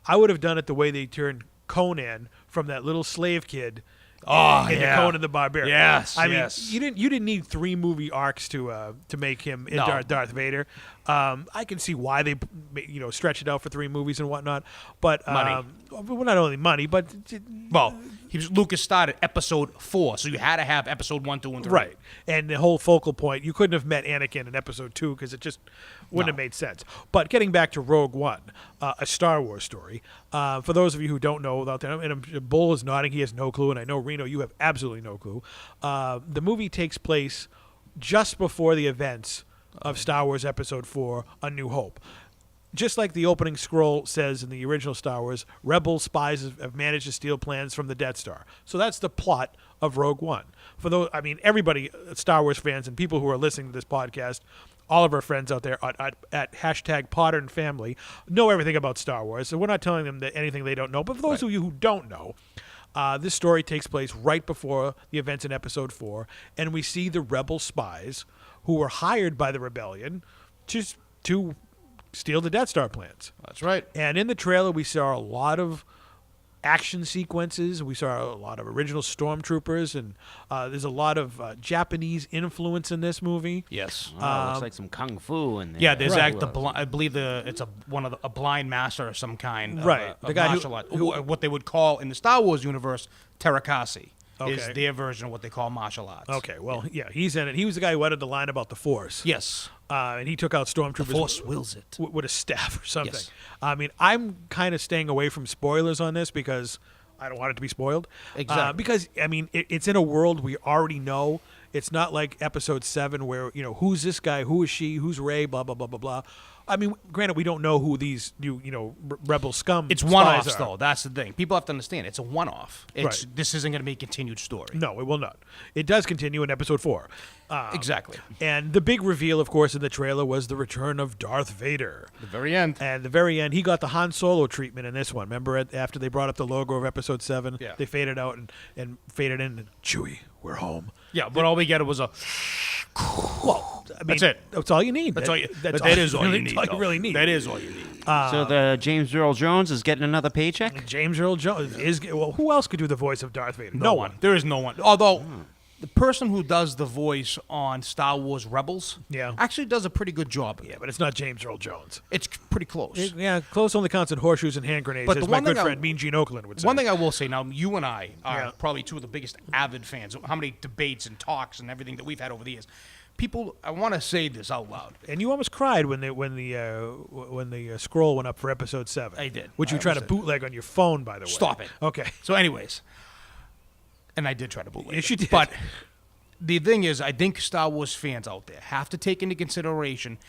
I would have done it the way they turned Conan from that little slave kid into Conan the Barbarian. Yes, I mean, yes. you didn't need 3 movie arcs to make him No. Darth Vader. I can see why they stretch it out for 3 movies and whatnot. But Money. Well, not only money, but Well, Lucas started Episode 4, so you had to have Episode 1, 2, and 3. right. And the whole focal point, you couldn't have met Anakin in Episode 2 because it just wouldn't have made sense. But getting back to Rogue One, a Star Wars story, for those of you who don't know out there, and Bull is nodding, he has no clue, and I know, Reno, you have absolutely no clue. The movie takes place just before the events of Star Wars Episode 4, A New Hope. Just like the opening scroll says in the original Star Wars, rebel spies have managed to steal plans from the Death Star. So that's the plot of Rogue One. For those, I mean, everybody, Star Wars fans and people who are listening to this podcast, all of our friends out there at hashtag Potter and Family know everything about Star Wars. So we're not telling them that anything they don't know. But for those of you who don't know, this story takes place right before the events in Episode 4, and we see the rebel spies who were hired by the rebellion to steal the Death Star plans. That's right. And in the trailer, we saw a lot of action sequences. We saw a lot of original stormtroopers, and there's a lot of Japanese influence in this movie. Yes. Looks like some kung fu in there. Yeah, there's Right. I believe it's a blind master of some kind. Right. Of The guy martial art, what they would call in the Star Wars universe, Terakasi. Is Okay. their version of what they call martial arts. Okay, well, yeah, he's in it. He was the guy who uttered the line about the Force. Yes. And he took out stormtroopers. The Force wills it. With a staff or something. Yes. I mean, I'm kind of staying away from spoilers on this because I don't want it to be spoiled. Exactly. Because, I mean, it's in a world we already know. It's not like Episode 7 where, who's this guy, who is she, who's Rey, blah, blah, blah, blah, blah. I mean, granted, we don't know who these new, rebel scum It's spies one-offs, are. though. That's the thing. People have to understand. It's a one-off. Right. This isn't going to be a continued story. No, it will not. It does continue in Episode 4. Exactly. And the big reveal, of course, in the trailer was the return of Darth Vader. The very end. And the very end, he got the Han Solo treatment in this one. Remember, after they brought up the logo of Episode 7, Yeah. they faded out and faded in. And, Chewie, we're home. Yeah, but all we get was a... Well, I mean, That's it. That's all you need. That's all you, That's that is all you really- need. That's all you really need. That is all you need. So the James Earl Jones is getting another paycheck? James Earl Jones is. Well, who else could do the voice of Darth Vader? No one. There is no one. Although the person who does the voice on Star Wars Rebels Yeah. actually does a pretty good job. Yeah, but it's not James Earl Jones. It's pretty close. Yeah, close only counts in horseshoes and hand grenades, But as the my one good thing friend Mean Gene Oakland would say. One thing I will say now, you and I are Yeah. probably two of the biggest avid fans. How many debates and talks and everything that we've had over the years. People, I want to say this out loud. And you almost cried when the scroll went up for Episode 7. I did. Which you I tried to almost did. bootleg on your phone, by the way. Stop it. Okay. So, anyways, and I did try to bootleg. Yes, you it. did. But the thing is, I think Star Wars fans out there have to take into consideration,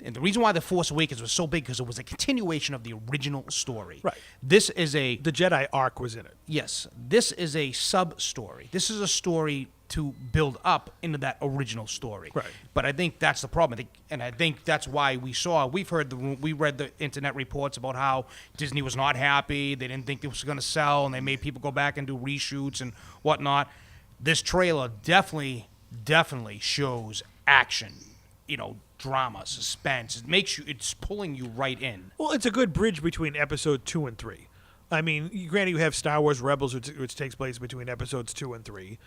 and the reason why The Force Awakens was so big because it was a continuation of the original story. Right. This is a The Jedi arc was in it. Yes, this is a sub-story. This is a story to build up into that original story. Right. But I think that's the problem. I think that's why we read the internet reports about how Disney was not happy. They didn't think it was going to sell, and they made people go back and do reshoots and whatnot. This trailer definitely shows action, drama, suspense. It's pulling you right in. Well, it's a good bridge between Episode 2 and 3. I mean, granted, you have Star Wars Rebels, which takes place between Episodes 2 and 3.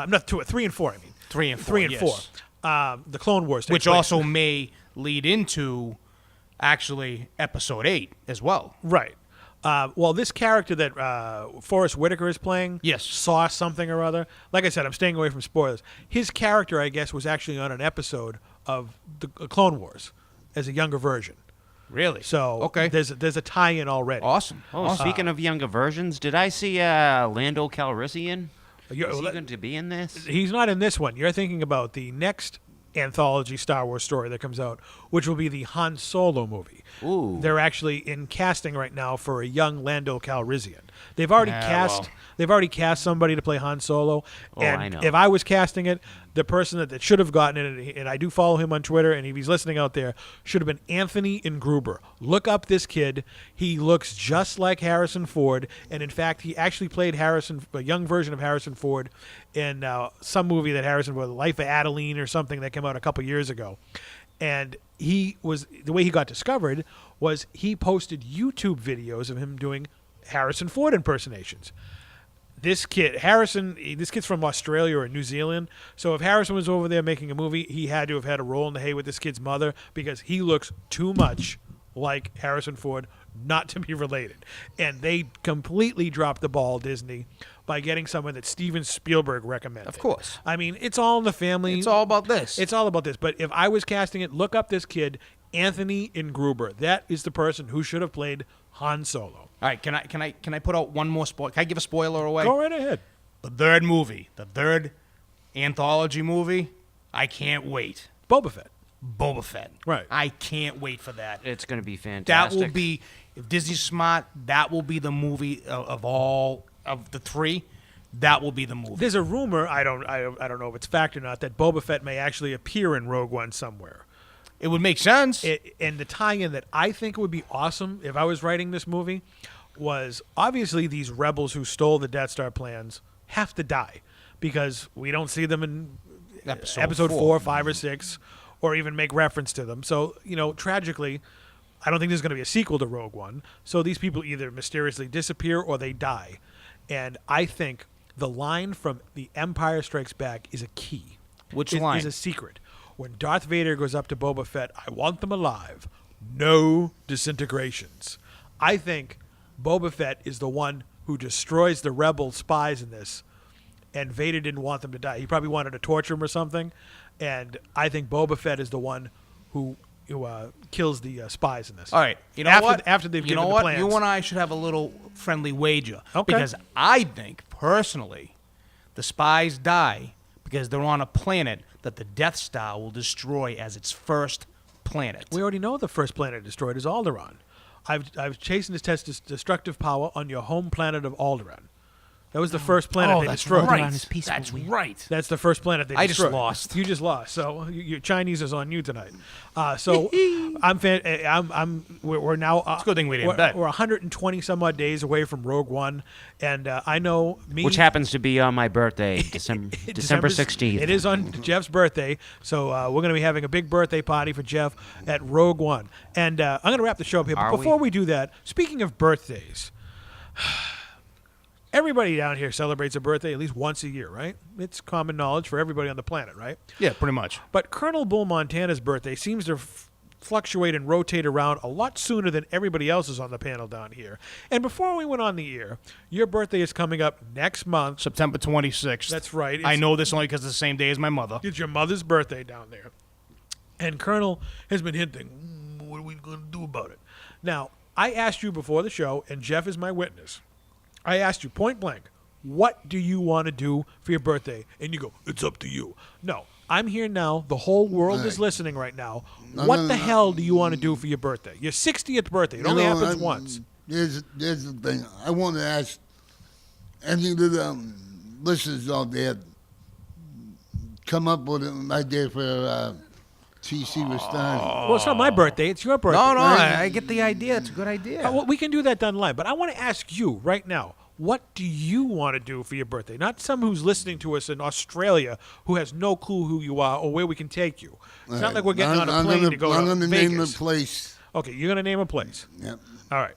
Not 2, 3 and 4, I mean. 3 and 4, 3 and yes. 4. The Clone Wars takes Which place. also may lead into, actually, Episode 8 as well. Right. Well, this character that Forrest Whitaker is playing Yes. saw something or other. Like I said, I'm staying away from spoilers. His character, I guess, was actually on an episode of the Clone Wars as a younger version. Really? So okay. there's a tie-in already. Awesome. Oh, speaking of younger versions, did I see Lando Calrissian? Is he Well, going to be in this? He's not in this one. You're thinking about the next anthology Star Wars story that comes out, which will be the Han Solo movie. Ooh. They're actually in casting right now for a young Lando Calrissian. They've already well. They've already cast somebody to play Han Solo. Oh, and I know. if I was casting it, the person that should have gotten it, and I do follow him on Twitter, and if he's listening out there, should have been Anthony Ingruber. Look up this kid. He looks just like Harrison Ford, and in fact, he actually played a young version of Harrison Ford in some movie that Harrison Ford, Life of Adeline or something that came out a couple years ago. And the way he got discovered was he posted YouTube videos of him doing Harrison Ford impersonations. This kid's from Australia or New Zealand. So if Harrison was over there making a movie, he had to have had a role in the hay with this kid's mother because he looks too much like Harrison Ford not to be related. And they completely dropped the ball, Disney, by getting someone that Steven Spielberg recommended. Of course. I mean, it's all in the family. It's all about this. It's all about this. But if I was casting it, look up this kid, Anthony Ingruber. That is the person who should have played Han Solo. All right, can I put out one more spoiler? Can I give a spoiler away? Go right ahead. The third movie, the third anthology movie, I can't wait. Boba Fett. Boba Fett. Right. I can't wait for that. It's going to be That fantastic. will be, if Disney's smart, that will be the movie of all of the three. That will be the movie. There's a rumor, I don't know if it's fact or not, that Boba Fett may actually appear in Rogue One somewhere. It would make sense. And the tie-in that I think would be awesome if I was writing this movie was obviously these rebels who stole the Death Star plans have to die because we don't see them in episode 4, 5, or 6 or even make reference to them. So, tragically, I don't think there's going to be a sequel to Rogue One. So these people either mysteriously disappear or they die. And I think the line from The Empire Strikes Back is a key. Which It line? is a secret. When Darth Vader goes up to Boba Fett, I want them alive. No disintegrations. I think Boba Fett is the one who destroys the rebel spies in this, and Vader didn't want them to die. He probably wanted to torture him or something, and I think Boba Fett is the one who kills the spies in this. All right, you know after, what? After they've you given know the what? plans. You and I should have a little friendly wager. Okay. Because I think personally, the spies die because they're on a planet that the Death Star will destroy as its first planet. We already know the first planet destroyed is Alderaan. I've chastened his test destructive power on your home planet of Alderaan. That was the first planet they destroyed. right. That's right. That's the first planet they I just destroyed. lost. You just lost. So your Chinese is on you tonight. So we're now. It's a good thing we didn't we're, bet. We're 120 some odd days away from Rogue One, and I know me. Which happens to be on my birthday, December 16th. It is on Jeff's birthday, so we're going to be having a big birthday party for Jeff at Rogue One, and I'm going to wrap the show up here. But Are before we? we do that, speaking of birthdays. Everybody down here celebrates a birthday at least once a year, right? It's common knowledge for everybody on the planet, right? Yeah, pretty much. But Colonel Bull Montana's birthday seems to fluctuate and rotate around a lot sooner than everybody else's on the panel down here. And before we went on the air, your birthday is coming up next month. September 26th. That's right. I It's- know this only because it's the same day as my mother. It's your mother's birthday down there. And Colonel has been hinting, what are we going to do about it? Now, I asked you before the show, and Jeff is my witness. I asked you point blank, what do you want to do for your birthday? And you go, it's up to you. No, I'm here now. The whole world is listening right now. What the hell do you want to do for your birthday? Your 60th birthday. It only happens once. Here's the thing. I want to ask any of the listeners out there come up with an idea for TC Restani. Well, it's not my birthday. It's your birthday. No, I get the idea. It's a good idea. Well, we can do that down the line. But I want to ask you right now, what do you want to do for your birthday? Not some who's listening to us in Australia who has no clue who you are or where we can take you. It's not like we're getting on a plane to go I'm to gonna Vegas. name a place. Okay, you're going to name a place. Yep. All right.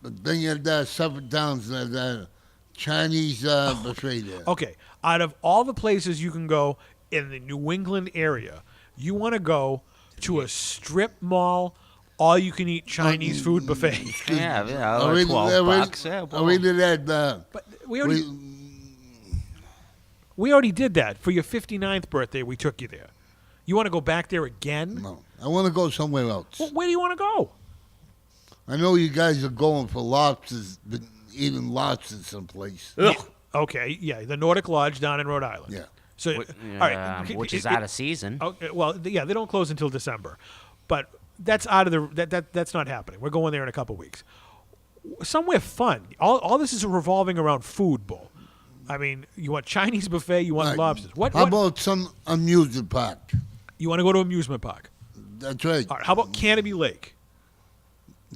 But then you had Suffolk Downs, Chinese buffet there. Okay, out of all the places you can go in the New England area, you want to go to a strip mall, all-you-can-eat Chinese food buffet. Yeah, I really- 12 I really- bucks. Yeah, I really had. But we already did that. For your 59th birthday, we took you there. You want to go back there again? No, I want to go somewhere else. Well, where do you want to go? I know you guys are going for lobsters, but eating lobsters someplace. Okay, yeah, the Nordic Lodge down in Rhode Island. Yeah. So, all right. Which is out of season. Okay, well, yeah, they don't close until December, but that's out of the that's not happening. We're going there in a couple weeks. Somewhere fun. All this is revolving around food, Bull. I mean, you want Chinese buffet, you want Right. lobsters. How about some amusement park? You want to go to amusement park? That's right. All right. How about Canopy Lake?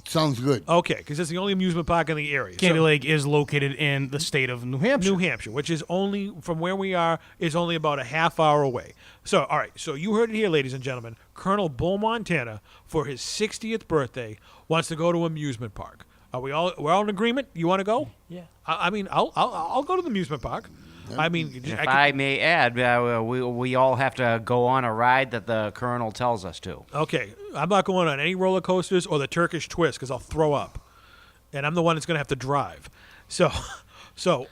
Sounds good. Okay, because it's the only amusement park in the area. Candy So- Lake is located in the state of New Hampshire. New Hampshire, which is only from where we are, is only about a half hour away. So, all right. So you heard it here, ladies and gentlemen. Colonel Bull Montana, for his 60th birthday, wants to go to amusement park. Are we all? We're all in agreement. You want to go? Yeah. I mean, I'll go to the amusement park. I mean, If I may add, we all have to go on a ride that the colonel tells us to. okay. I'm not going on any roller coasters or the Turkish twist because I'll throw up, and I'm the one that's going to have to drive. So,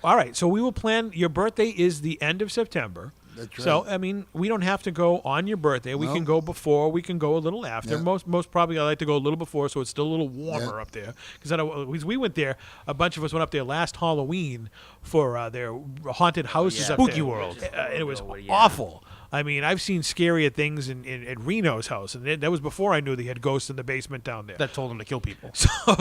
all right. So we will plan. Your birthday is the end of September. That's So right. I mean, we don't have to go on your birthday. We No. can go before. We can go a little after. Yeah. Most probably I like to go a little before, so it's still a little warmer Yeah. up there. Because we went there. A bunch of us went up there last Halloween for their haunted houses up Spooky there. World. It was Yeah. awful. I mean, I've seen scarier things in Reno's house, and that was before I knew they had ghosts in the basement down there. That told him to kill people.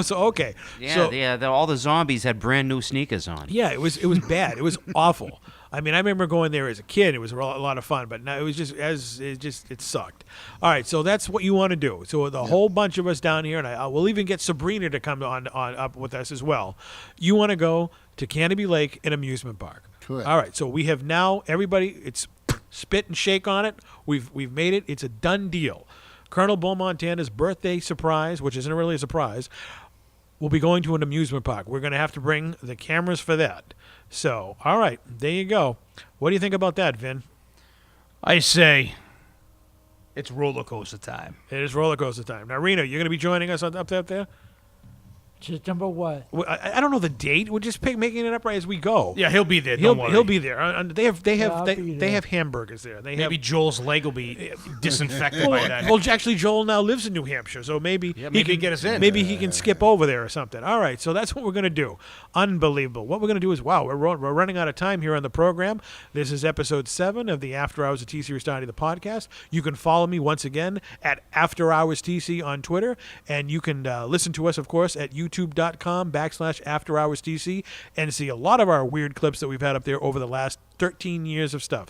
So okay. So, All the zombies had brand new sneakers on. yeah, it was bad. It was awful. I mean, I remember going there as a kid. It was a lot of fun, but now it was it sucked. All right, so that's what you want to do. So the whole bunch of us down here, and we'll even get Sabrina to come on up with us as well. You want to go to Canopy Lake and amusement park. Correct. All right, so we have now everybody. It's spit and shake on it. We've made it. It's a done deal. Colonel Bull Montana's birthday surprise, which isn't really a surprise, we'll be going to an amusement park. We're going to have to bring the cameras for that. So, all right, there you go. What do you think about that, Vin? I say it's roller coaster time. It is roller coaster time. Now, Reno, you're going to be joining us up there? Just number what? Well, I don't know the date. We're just making it up right as we go. Yeah, he'll be there. He'll Don't worry. he'll be there. They I'll be they there. have hamburgers there. They Maybe have. Joel's leg will be disinfected by that. Well, actually, Joel now lives in New Hampshire, so maybe Yeah, he maybe can get us in. Maybe he can skip over there or something. All right, so that's what we're going to do. Unbelievable. What we're going to do is, wow, we're running out of time here on the program. This is episode 7 of the After Hours of TC Restani, the podcast. You can follow me once again at After Hours TC on Twitter, and you can listen to us, of course, at youtube.com/After Hours TC and see a lot of our weird clips that we've had up there over the last 13 years of stuff.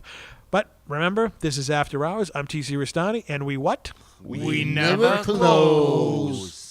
But remember, this is After Hours. I'm TC Restani, and we what? We never close.